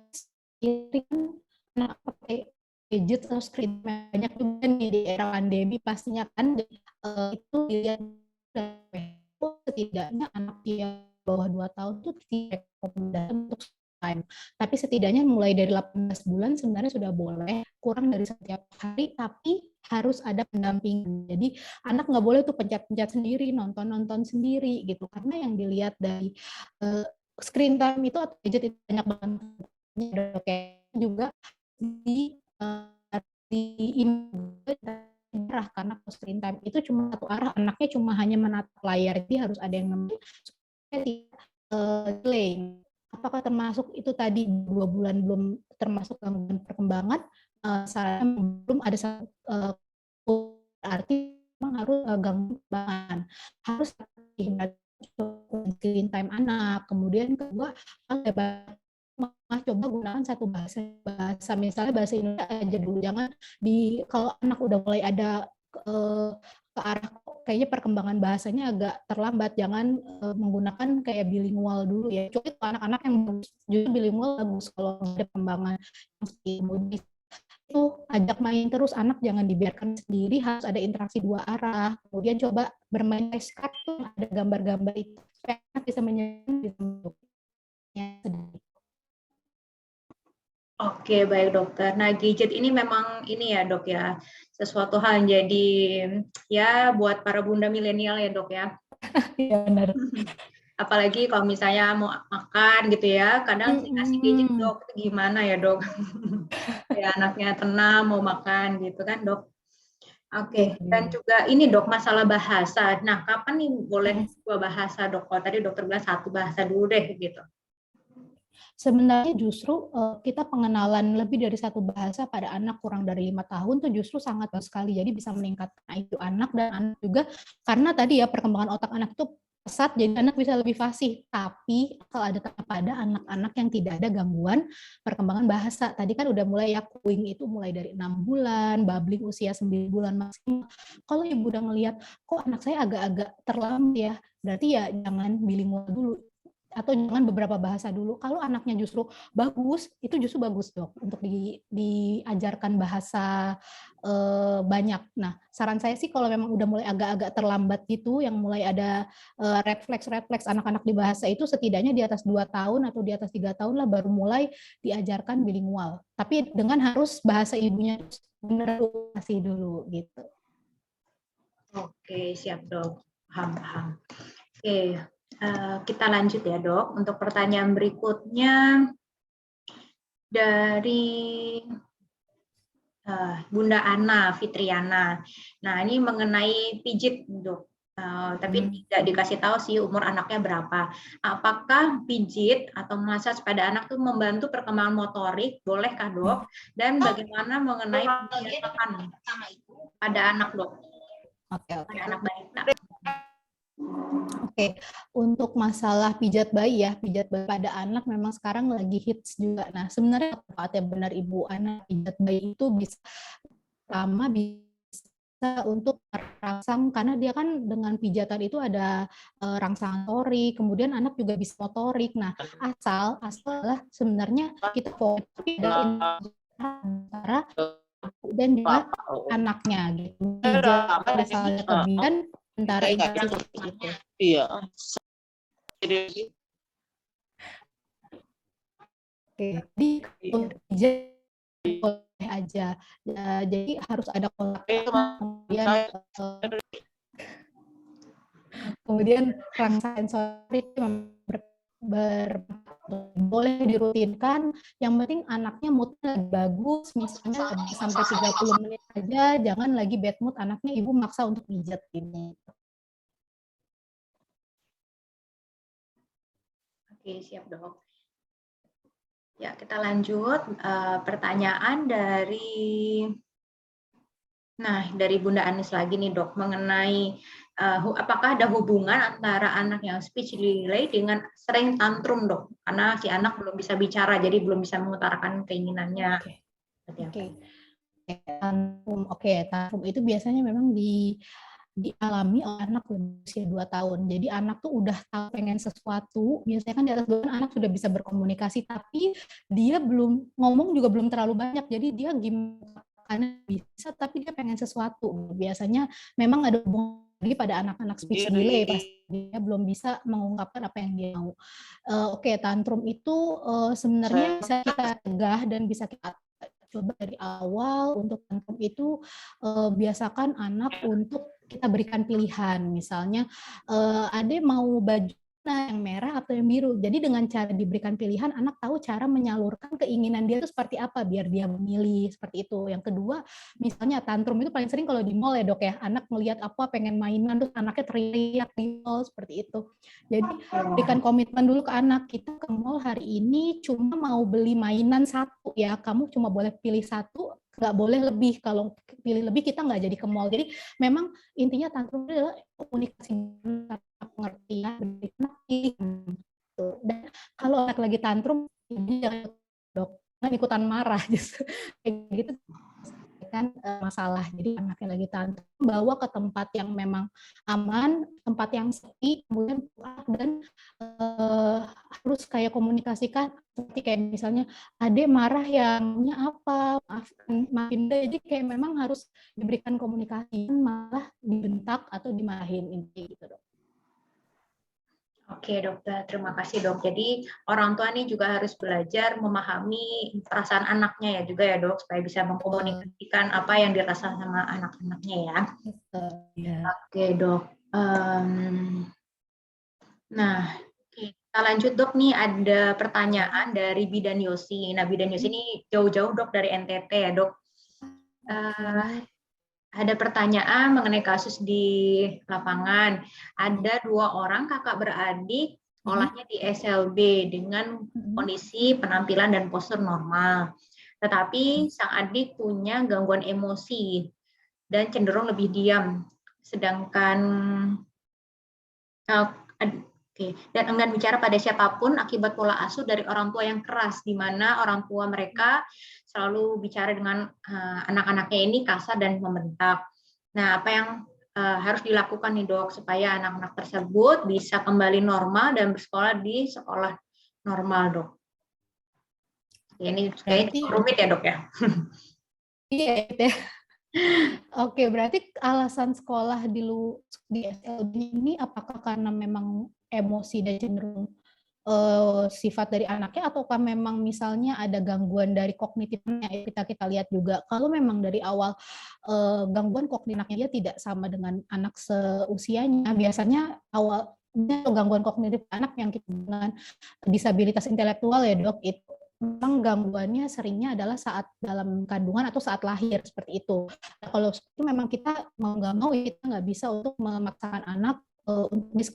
anak pakai gadget atau screen banyak juga nih di era pandemi pastinya kan itu dilihat setidaknya anak yang bawah 2 tahun itu tidak rekomendasi untuk time. Tapi setidaknya mulai dari 18 bulan sebenarnya sudah boleh, kurang dari setiap hari, tapi harus ada pendampingan. Jadi anak nggak boleh tuh pencet-pencet sendiri, nonton-nonton sendiri gitu. Karena yang dilihat dari screen time itu atau gadget itu banyak banget juga di arah, karena screen time itu cuma satu arah, anaknya cuma hanya menatap layar, jadi harus ada yang ngambil supaya tidak delay. Apakah termasuk itu tadi 2 bulan belum termasuk gangguan perkembangan? Saya belum ada satu arti memang harus gangguan perkembangan, harus screen time anak. Kemudian kedua, coba gunakan satu bahasa misalnya bahasa Indonesia aja dulu, jangan kalau anak udah mulai ada ke arah kayaknya perkembangan bahasanya agak terlambat, jangan menggunakan kayak bilingual dulu ya. Kecuali anak-anak yang justru bilingual bagus, kalau ada perkembangan yang itu ajak main terus, anak jangan dibiarkan sendiri, harus ada interaksi 2 arah. Kemudian coba bermain kartun, ada gambar-gambar itu supaya anak bisa menyentuh. Oke, baik dokter. Nah, gadget ini memang ini ya dok ya, sesuatu hal yang jadi ya buat para bunda milenial ya dok ya. Iya benar. Apalagi kalau misalnya mau makan gitu ya, kadang dikasih gadget dok, itu gimana ya dok? Ya anaknya tenang mau makan gitu kan dok. Oke, dan juga ini dok masalah bahasa. Nah, kapan nih boleh 2 bahasa dok? Kalau tadi dokter bilang 1 bahasa dulu deh gitu. Sebenarnya justru kita pengenalan lebih dari 1 bahasa pada anak kurang dari 5 tahun tuh justru sangat bagus sekali. Jadi bisa meningkatkan IQ anak, dan anak juga karena tadi ya perkembangan otak anak itu pesat, jadi anak bisa lebih fasih. Tapi kalau ada pada anak-anak yang tidak ada gangguan perkembangan bahasa. Tadi kan udah mulai ya, cooing itu mulai dari 6 bulan, babbling usia 9 bulan maksimal. Kalau ibu udah ngelihat, kok anak saya agak-agak terlambat ya, berarti ya jangan bilingual dulu. Atau jangan beberapa bahasa dulu. Kalau anaknya justru bagus, itu justru bagus dok untuk diajarkan bahasa banyak. Nah, saran saya sih kalau memang udah mulai agak-agak terlambat gitu, yang mulai ada refleks anak-anak di bahasa itu setidaknya di atas 2 tahun atau di atas 3 tahun lah baru mulai diajarkan bilingual. Tapi dengan harus bahasa ibunya benar kasih dulu gitu. Oke, siap dok. Paham. Oke, kita lanjut ya dok. Untuk pertanyaan berikutnya dari Bunda Ana Fitriana. Nah, ini mengenai pijit dok. Tapi tidak dikasih tahu sih umur anaknya berapa. Apakah pijit atau massage pada anak itu membantu perkembangan motorik? Bolehkah dok? Dan bagaimana mengenai pendidikan pada anak dok? Pada anak balita. Oke, untuk masalah pijat bayi ya, pijat bayi pada anak memang sekarang lagi hits juga. Nah, sebenarnya tepatnya benar Ibu Ana, pijat bayi itu bisa untuk merangsang, karena dia kan dengan pijatan itu ada rangsangan motorik, kemudian anak juga bisa motorik. Nah, asal adalah sebenarnya kita fokus antara dan juga anaknya gitu. Pijat misalnya kemudian antara seperti itu. Iya. Oke, jadi untuk pijat boleh aja. Jadi harus ada kontak, kemudian rangsangan sensorik boleh dirutinkan. Yang penting anaknya moodnya bagus, misalnya sampai 30 menit aja, jangan lagi bad mood anaknya ibu maksa untuk pijat ini. Oke, siap dok. Ya, kita lanjut. Pertanyaan dari Bunda Anis lagi nih dok, mengenai apakah ada hubungan antara anak yang speech delay dengan sering tantrum dok? Karena si anak belum bisa bicara, jadi belum bisa mengutarakan keinginannya. Oke, tantrum itu biasanya memang dialami oleh anak usia 2 tahun. Jadi anak tuh udah tahu pengen sesuatu, biasanya kan di atas 2 tahun anak sudah bisa berkomunikasi, tapi dia belum ngomong juga belum terlalu banyak. Jadi dia gimana bisa, tapi dia pengen sesuatu. Biasanya memang ada hubungan lagi pada anak-anak speech delay, pasti dia belum bisa mengungkapkan apa yang dia mau. Oke, tantrum itu sebenarnya bisa kita cegah dan bisa kita coba dari awal. Untuk tantrum itu biasakan anak untuk kita berikan pilihan, misalnya Ade mau baju yang merah atau yang biru. Jadi dengan cara diberikan pilihan, anak tahu cara menyalurkan keinginan dia itu seperti apa biar dia memilih seperti itu. Yang kedua, misalnya tantrum itu paling sering kalau di mall ya dok ya, anak melihat apa pengen mainan terus anaknya teriak di mall seperti itu. Jadi berikan komitmen dulu ke anak, kita ke mall hari ini cuma mau beli mainan satu ya, kamu cuma boleh pilih satu, nggak boleh lebih. Kalau pilih lebih kita nggak jadi ke mall. Jadi memang intinya tantrum adalah komunikasi, pengertian, dan kalau anak lagi tantrum jangan dok, ikutan marah justru kayak gitu kan masalah. Jadi anaknya lagi tantrum, bawa ke tempat yang memang aman, tempat yang sepi, kemudian dan harus kayak komunikasikan seperti kayak misalnya Adek marah yang apa, maafin deh. Jadi kayak memang harus diberikan komunikasi, malah dibentak atau dimarahin gitu dok. Oke dokter, terima kasih dok. Jadi orang tua nih juga harus belajar memahami perasaan anaknya ya juga ya dok, supaya bisa mengkomunikasikan apa yang dirasakan sama anak-anaknya ya. Oke dok. Nah, kita lanjut dok, nih ada pertanyaan dari Bidan Yosi. Nah, Bidan Yosi ini jauh-jauh dok dari NTT ya dok. Ada pertanyaan mengenai kasus di lapangan. Ada 2 orang kakak beradik sekolahnya di SLB dengan kondisi penampilan dan postur normal. Tetapi sang adik punya gangguan emosi dan cenderung lebih diam. Sedangkan Oke, dan enggan bicara pada siapapun akibat pola asuh dari orang tua yang keras, di mana orang tua mereka selalu bicara dengan anak-anaknya ini kasar dan membentak. Nah, apa yang harus dilakukan nih dok supaya anak-anak tersebut bisa kembali normal dan bersekolah di sekolah normal dok? Ya, ini kayaknya cukup rumit ya dok ya. Iya, ya. Oke, berarti alasan sekolah di SLB ini apakah karena memang emosi dan cenderung sifat dari anaknya, ataukah memang misalnya ada gangguan dari kognitifnya? Kita lihat juga kalau memang dari awal gangguan kognitifnya dia tidak sama dengan anak seusianya, biasanya awalnya gangguan kognitif anak yang kita dengan disabilitas intelektual ya dok, itu memang gangguannya seringnya adalah saat dalam kandungan atau saat lahir seperti itu. Nah, kalau itu memang kita mau nggak mau kita nggak bisa untuk memaksakan anak untuk bisa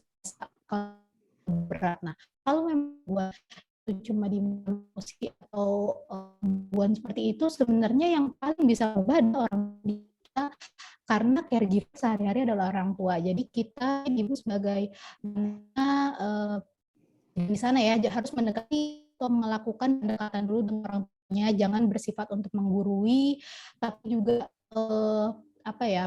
berat. Nah, kalau memang buat itu cuma di emosi atau gangguan seperti itu, sebenarnya yang paling bisa ubah adalah orang kita, karena caregiver sehari-hari adalah orang tua. Jadi kita ibu sebagai di sana ya harus mendekati atau melakukan pendekatan dulu dengan orang tuanya, jangan bersifat untuk menggurui, tapi juga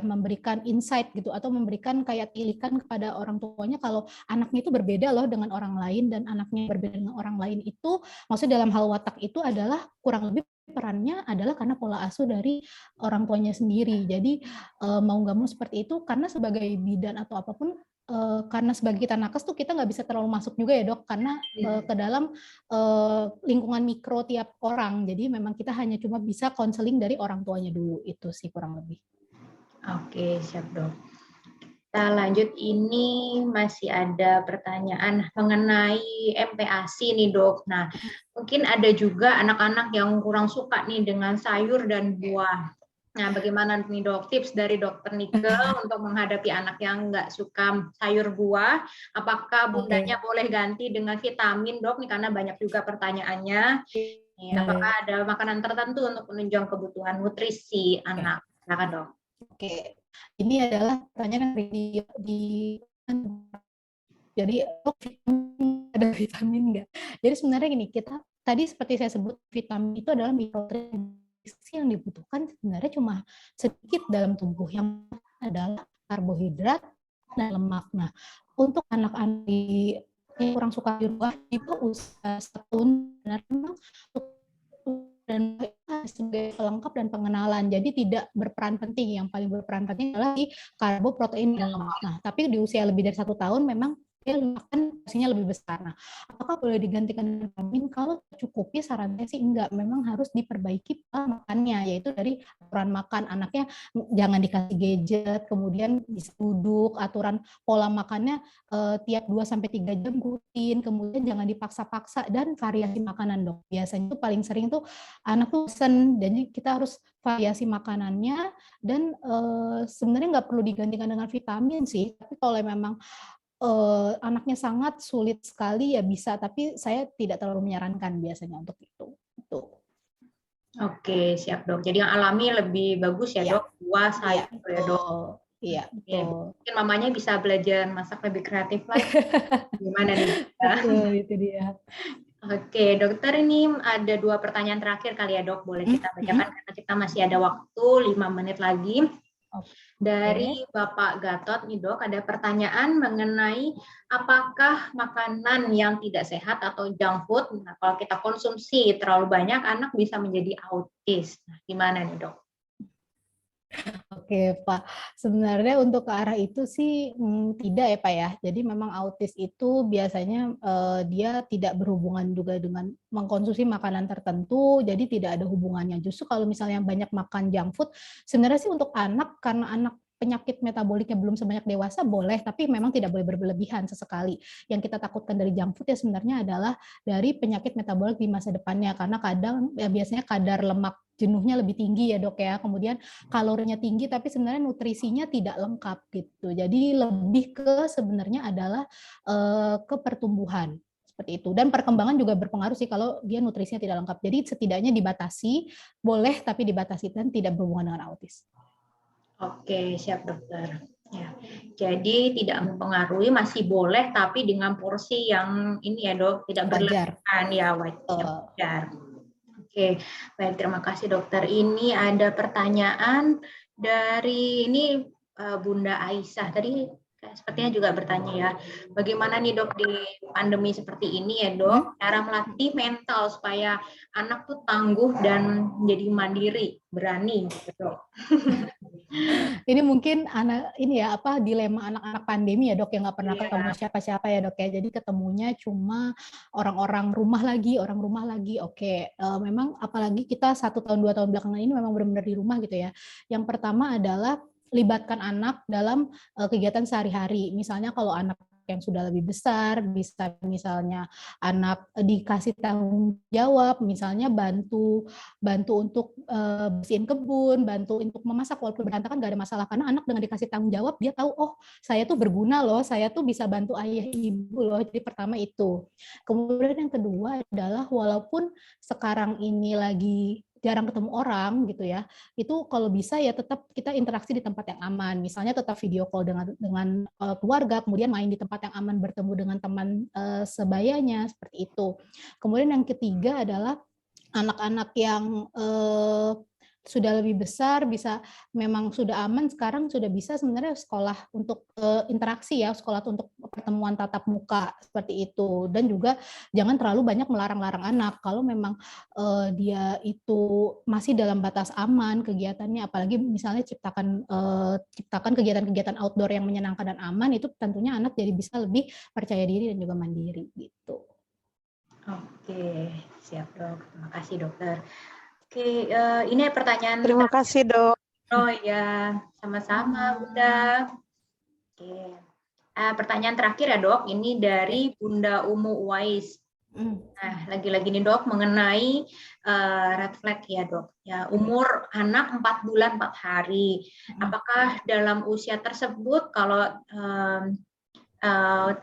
memberikan insight gitu, atau memberikan kayak tilikan kepada orang tuanya kalau anaknya itu berbeda loh dengan orang lain, dan anaknya berbeda dengan orang lain itu maksudnya dalam hal watak itu adalah kurang lebih perannya adalah karena pola asuh dari orang tuanya sendiri. Jadi mau nggak mau seperti itu, karena sebagai bidan atau apapun, karena sebagai kita nakes tuh kita nggak bisa terlalu masuk juga ya dok, karena ke dalam lingkungan mikro tiap orang. Jadi memang kita hanya cuma bisa konseling dari orang tuanya dulu, itu sih kurang lebih. Oke, siap dok. Kita lanjut, ini masih ada pertanyaan mengenai MPASI nih dok. Nah, mungkin ada juga anak-anak yang kurang suka nih dengan sayur dan buah. Nah, bagaimana nih dok tips dari dokter Nike untuk menghadapi anak yang nggak suka sayur buah? Apakah bundanya boleh ganti dengan vitamin dok? Nih karena banyak juga pertanyaannya. Nih, apakah ada makanan tertentu untuk menunjang kebutuhan nutrisi anak? Silakan dok. Oke, ini adalah pertanyaan jadi ada vitamin nggak? Jadi sebenarnya gini, kita tadi seperti saya sebut, vitamin itu adalah mikronutrien yang dibutuhkan sebenarnya cuma sedikit dalam tubuh, yang adalah karbohidrat dan lemak. Nah, untuk anak-anak yang kurang suka di buah itu usia 1 tahun, memang dan sebagai pelengkap dan pengenalan. Jadi tidak berperan penting. Yang paling berperan penting adalah di karbo, protein, dan lemak. Nah, tapi di usia lebih dari 1 tahun memang dia makan porsinya lebih besar. Nah, apakah boleh digantikan dengan vitamin? Kalau tercukupi, saran saya sih enggak. Memang harus diperbaiki pola makannya, yaitu dari aturan makan. Anaknya jangan dikasih gadget, kemudian duduk, aturan pola makannya tiap 2-3 jam rutin, kemudian jangan dipaksa-paksa, dan variasi makanan dong. Biasanya tuh paling sering tuh anak tuh pesen, jadi kita harus variasi makanannya, dan sebenarnya nggak perlu digantikan dengan vitamin sih, tapi kalau memang anaknya sangat sulit sekali ya bisa, tapi saya tidak terlalu menyarankan biasanya untuk itu. Oke, siap dok. Jadi yang alami lebih bagus ya dok, buah, sayur ya dok. Iya, betul. Mungkin mamanya bisa belajar masak lebih kreatif lagi. Gimana nih? Betul, itu dia. Oke, dokter, ini ada 2 pertanyaan terakhir kali ya dok, boleh kita bacakan karena kita masih ada waktu 5 menit lagi. Dari Bapak Gatot nih dok, ada pertanyaan mengenai apakah makanan yang tidak sehat atau junk food, nah, kalau kita konsumsi terlalu banyak, anak bisa menjadi autis. Nah, gimana nih dok? Oke Pak, sebenarnya untuk ke arah itu sih tidak ya Pak ya. Jadi memang autis itu biasanya dia tidak berhubungan juga dengan mengkonsumsi makanan tertentu, jadi tidak ada hubungannya. Justru kalau misalnya banyak makan junk food, sebenarnya sih untuk anak, karena anak penyakit metaboliknya belum sebanyak dewasa boleh, tapi memang tidak boleh berlebihan sesekali. Yang kita takutkan dari junk food ya sebenarnya adalah dari penyakit metabolik di masa depannya, karena kadang ya biasanya kadar lemak jenuhnya lebih tinggi ya dok ya, kemudian kalorinya tinggi tapi sebenarnya nutrisinya tidak lengkap gitu. Jadi lebih ke sebenarnya adalah ke pertumbuhan seperti itu, dan perkembangan juga berpengaruh sih kalau dia nutrisinya tidak lengkap. Jadi setidaknya dibatasi, boleh tapi dibatasi dan tidak berhubungan dengan autis. Oke, siap dokter. Ya, jadi tidak mempengaruhi, masih boleh, tapi dengan porsi yang ini ya dok, tidak Wajar. berlebihan ya, wajar. Oke, baik, terima kasih dokter. Ini ada pertanyaan dari ini Bunda Aisyah. Tadi sepertinya juga bertanya ya, bagaimana nih dok di pandemi seperti ini ya dok, cara melatih mental supaya anak tuh tangguh dan menjadi mandiri, berani gitu dok. Ini mungkin ini ya apa dilema anak-anak pandemi ya dok, yang nggak pernah ketemu Iya. siapa-siapa ya dok ya. Jadi ketemunya cuma orang-orang rumah lagi, orang rumah lagi. Oke, memang apalagi kita 1 tahun 2 tahun belakangan ini memang benar-benar di rumah gitu ya. Yang pertama adalah libatkan anak dalam kegiatan sehari-hari. Misalnya kalau anak yang sudah lebih besar, bisa misalnya anak dikasih tanggung jawab, misalnya bantu untuk bersihin kebun, bantu untuk memasak walaupun berantakan nggak ada masalah, karena anak dengan dikasih tanggung jawab dia tahu, oh saya tuh berguna loh, saya tuh bisa bantu ayah ibu loh. Jadi pertama itu. Kemudian yang kedua adalah walaupun sekarang ini lagi jarang ketemu orang gitu ya, itu kalau bisa ya tetap kita interaksi di tempat yang aman, misalnya tetap video call dengan keluarga, kemudian main di tempat yang aman, bertemu dengan teman sebayanya seperti itu. Kemudian yang ketiga adalah anak-anak yang sudah lebih besar, bisa memang sudah aman, sekarang sudah bisa sebenarnya sekolah untuk interaksi ya, sekolah untuk pertemuan tatap muka seperti itu. Dan juga jangan terlalu banyak melarang-larang anak. Kalau memang dia itu masih dalam batas aman kegiatannya, apalagi misalnya ciptakan kegiatan-kegiatan outdoor yang menyenangkan dan aman, itu tentunya anak jadi bisa lebih percaya diri dan juga mandiri gitu. Oke, siap dok. Terima kasih dokter. Oke, ini pertanyaan. Terima kasih dok. Oh ya, sama-sama Bunda. Oke, pertanyaan terakhir ya dok. Ini dari Bunda Umu Uwais. Nah, lagi-lagi nih dok mengenai red flag ya dok. Ya, umur anak 4 bulan 4 hari. Apakah dalam usia tersebut kalau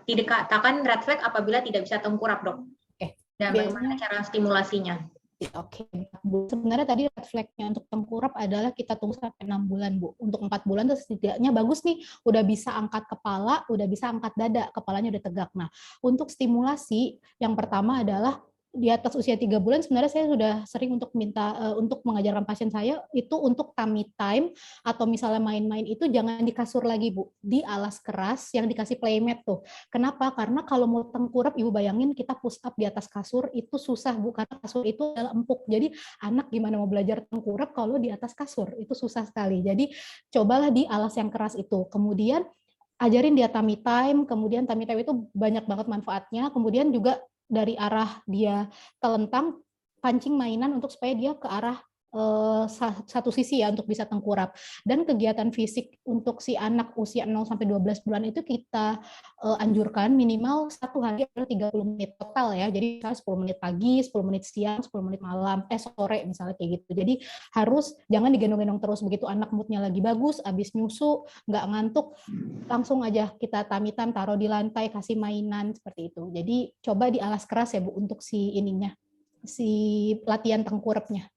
dikatakan red flag apabila tidak bisa tengkurap dok? Dan bagaimana cara stimulasinya? Oke, sebenarnya tadi red flag-nya untuk tengkurap adalah kita tunggu sampai 6 bulan, Bu. Untuk 4 bulan itu setidaknya bagus nih, udah bisa angkat kepala, udah bisa angkat dada, kepalanya udah tegak. Nah, untuk stimulasi, yang pertama adalah di atas usia 3 bulan sebenarnya saya sudah sering untuk minta untuk mengajarkan pasien saya itu untuk tummy time, atau misalnya main-main itu jangan di kasur lagi, Bu, di alas keras yang dikasih playmat tuh. Kenapa? Karena kalau mau tengkurap, Ibu bayangin kita push up di atas kasur itu susah, Bu, karena kasur itu adalah empuk. Jadi anak gimana mau belajar tengkurap kalau di atas kasur? Itu susah sekali. Jadi cobalah di alas yang keras itu. Kemudian ajarin dia tummy time, kemudian tummy time itu banyak banget manfaatnya. Kemudian juga dari arah dia telentang, pancing mainan untuk supaya dia ke arah satu sisi ya untuk bisa tengkurap. Dan kegiatan fisik untuk si anak usia 0 sampai 12 bulan itu kita anjurkan minimal 1 hari adalah 30 menit total ya. Jadi misalnya 10 menit pagi, 10 menit siang, 10 menit malam, sore misalnya kayak gitu. Jadi harus jangan digendong-gendong terus, begitu anak moodnya lagi bagus, habis nyusu, nggak ngantuk, langsung aja kita tummy time, taruh di lantai, kasih mainan seperti itu. Jadi coba di alas keras ya Bu untuk si ininya, si latihan tengkurapnya.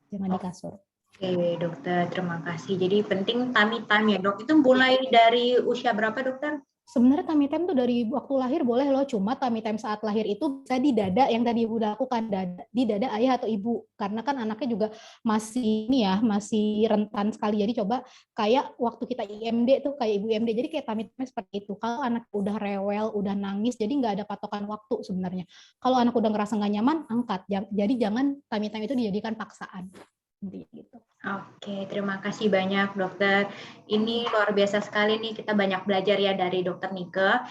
Jangan di kasur. Oke dokter, terima kasih. Jadi penting tummy time ya dok. Itu mulai dari usia berapa dokter? Sebenarnya tummy time tuh dari waktu lahir boleh loh, cuma tummy time saat lahir itu bisa di dada yang tadi Ibu lakukan, di dada ayah atau ibu, karena kan anaknya juga masih ini ya, masih rentan sekali. Jadi coba kayak waktu kita IMD tuh, kayak Ibu IMD, jadi kayak tummy time seperti itu. Kalau anak udah rewel, udah nangis, jadi nggak ada patokan waktu sebenarnya. Kalau anak udah ngerasa nggak nyaman, angkat. Jadi jangan tummy time itu dijadikan paksaan. Gitu. Oke, terima kasih banyak dokter. Ini luar biasa sekali nih, kita banyak belajar ya dari dokter Nike.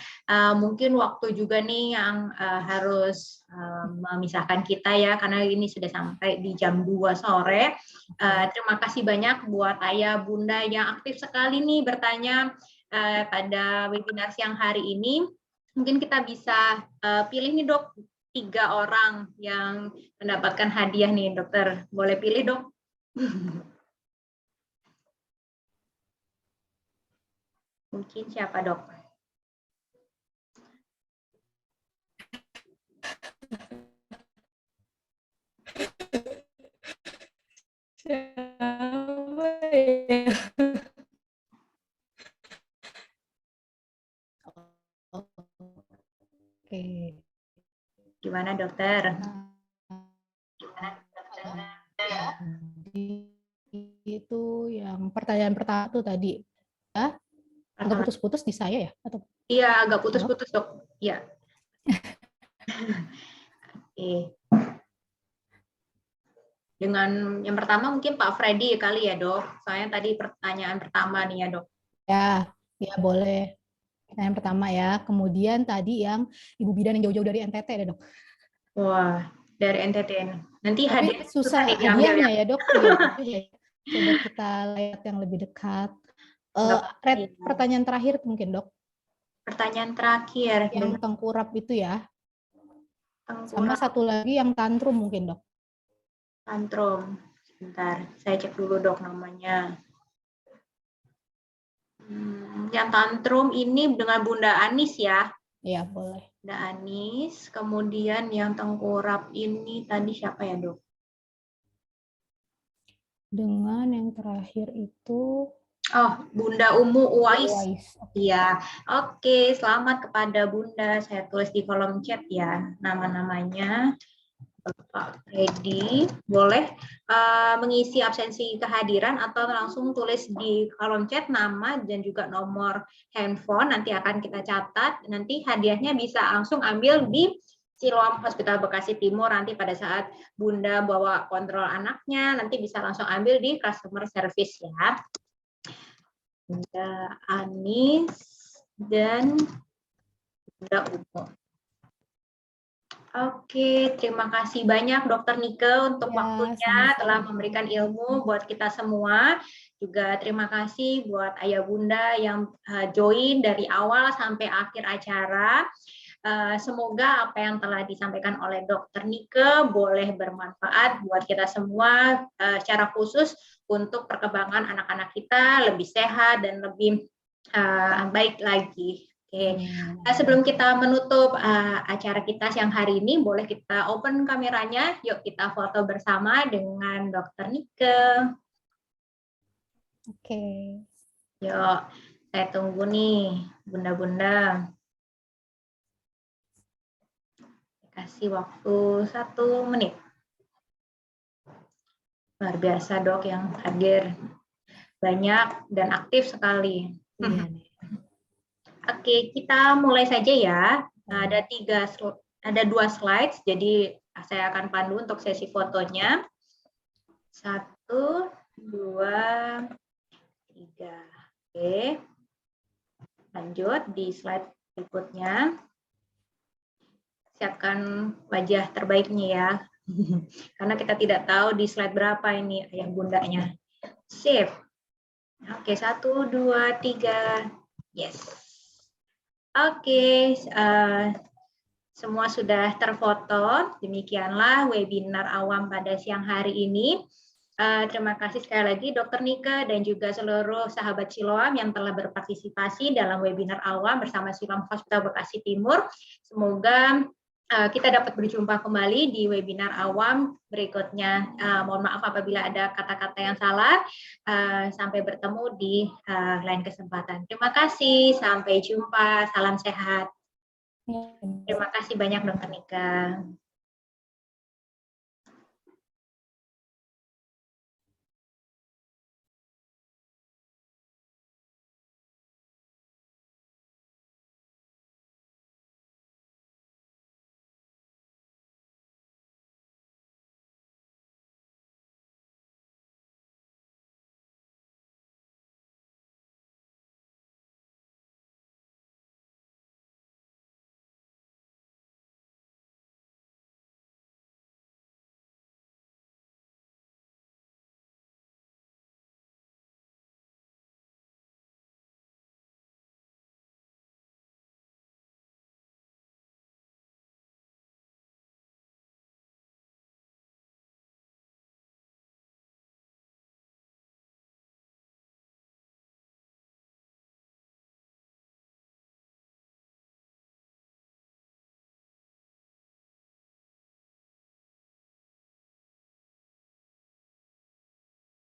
Mungkin waktu juga nih yang harus memisahkan kita ya, karena ini sudah sampai di jam 2 sore. Terima kasih banyak buat ayah bunda yang aktif sekali nih bertanya pada webinar siang hari ini. Mungkin kita bisa pilih nih dok, 3 orang yang mendapatkan hadiah nih dokter. Boleh pilih dok? Mungkin siapa dok? Siapa ya? Gimana dokter? Itu yang pertanyaan pertama tuh tadi, ya? Agak putus-putus di saya ya? Atau? Iya, agak putus-putus dok. Iya. Oke. Dengan yang pertama mungkin Pak Freddy kali ya dok. Soalnya tadi pertanyaan pertama nih ya dok. Ya boleh. Pertanyaan pertama ya. Kemudian tadi yang Ibu Bidan yang jauh-jauh dari NTT deh dok. Wah, dari NTT. Nanti Tapi susah diambil hadiahnya ya dok. Iya. Coba kita lihat yang lebih dekat. Pertanyaan terakhir mungkin dok. Pertanyaan terakhir. Yang tengkurap itu ya. Tengkurap. Sama satu lagi yang tantrum mungkin dok. Tantrum. Sebentar, saya cek dulu dok namanya. Yang tantrum ini dengan Bunda Anis ya? Iya, boleh. Bunda Anis. Kemudian yang tengkurap ini tadi siapa ya dok? Dengan yang terakhir itu Bunda Umu Uwais. Iya. Oke, selamat kepada Bunda. Saya tulis di kolom chat ya nama-namanya. Pak Freddy, boleh mengisi absensi kehadiran atau langsung tulis di kolom chat nama dan juga nomor handphone, nanti akan kita catat, nanti hadiahnya bisa langsung ambil di Siloam Hospital Bekasi Timur, nanti pada saat Bunda bawa kontrol anaknya, nanti bisa langsung ambil di customer service ya. Bunda Anis dan Bunda Umo. Oke, terima kasih banyak Dokter Nike untuk waktunya telah memberikan ilmu buat kita semua. Juga terima kasih buat Ayah Bunda yang join dari awal sampai akhir acara. Semoga apa yang telah disampaikan oleh Dokter Nike boleh bermanfaat buat kita semua, secara khusus untuk perkembangan anak-anak kita lebih sehat dan lebih baik lagi. Oke, sebelum kita menutup acara kita siang hari ini, boleh kita open kameranya. Yuk kita foto bersama dengan Dokter Nike. Oke. Yuk, saya tunggu nih, Bunda-bunda. Kasih waktu 1 menit. Luar biasa dok yang hadir. Banyak dan aktif sekali. Iya. Oke, kita mulai saja ya. Ada 2 slides, jadi saya akan pandu untuk sesi fotonya. 1, 2, 3. Oke. Lanjut di slide berikutnya. Siapkan wajah terbaiknya ya. Karena kita tidak tahu di slide berapa ini ayah bundanya. Sip. Oke, 1, 2, 3. Yes. Oke, semua sudah terfoto. Demikianlah webinar awam pada siang hari ini. Terima kasih sekali lagi Dokter Nike dan juga seluruh sahabat Siloam yang telah berpartisipasi dalam webinar awam bersama Siloam Hospital Bekasi Timur. Semoga kita dapat berjumpa kembali di webinar awam berikutnya. Mohon maaf apabila ada kata-kata yang salah. Sampai bertemu di lain kesempatan. Terima kasih, sampai jumpa, salam sehat. Terima kasih banyak Dokter Nika.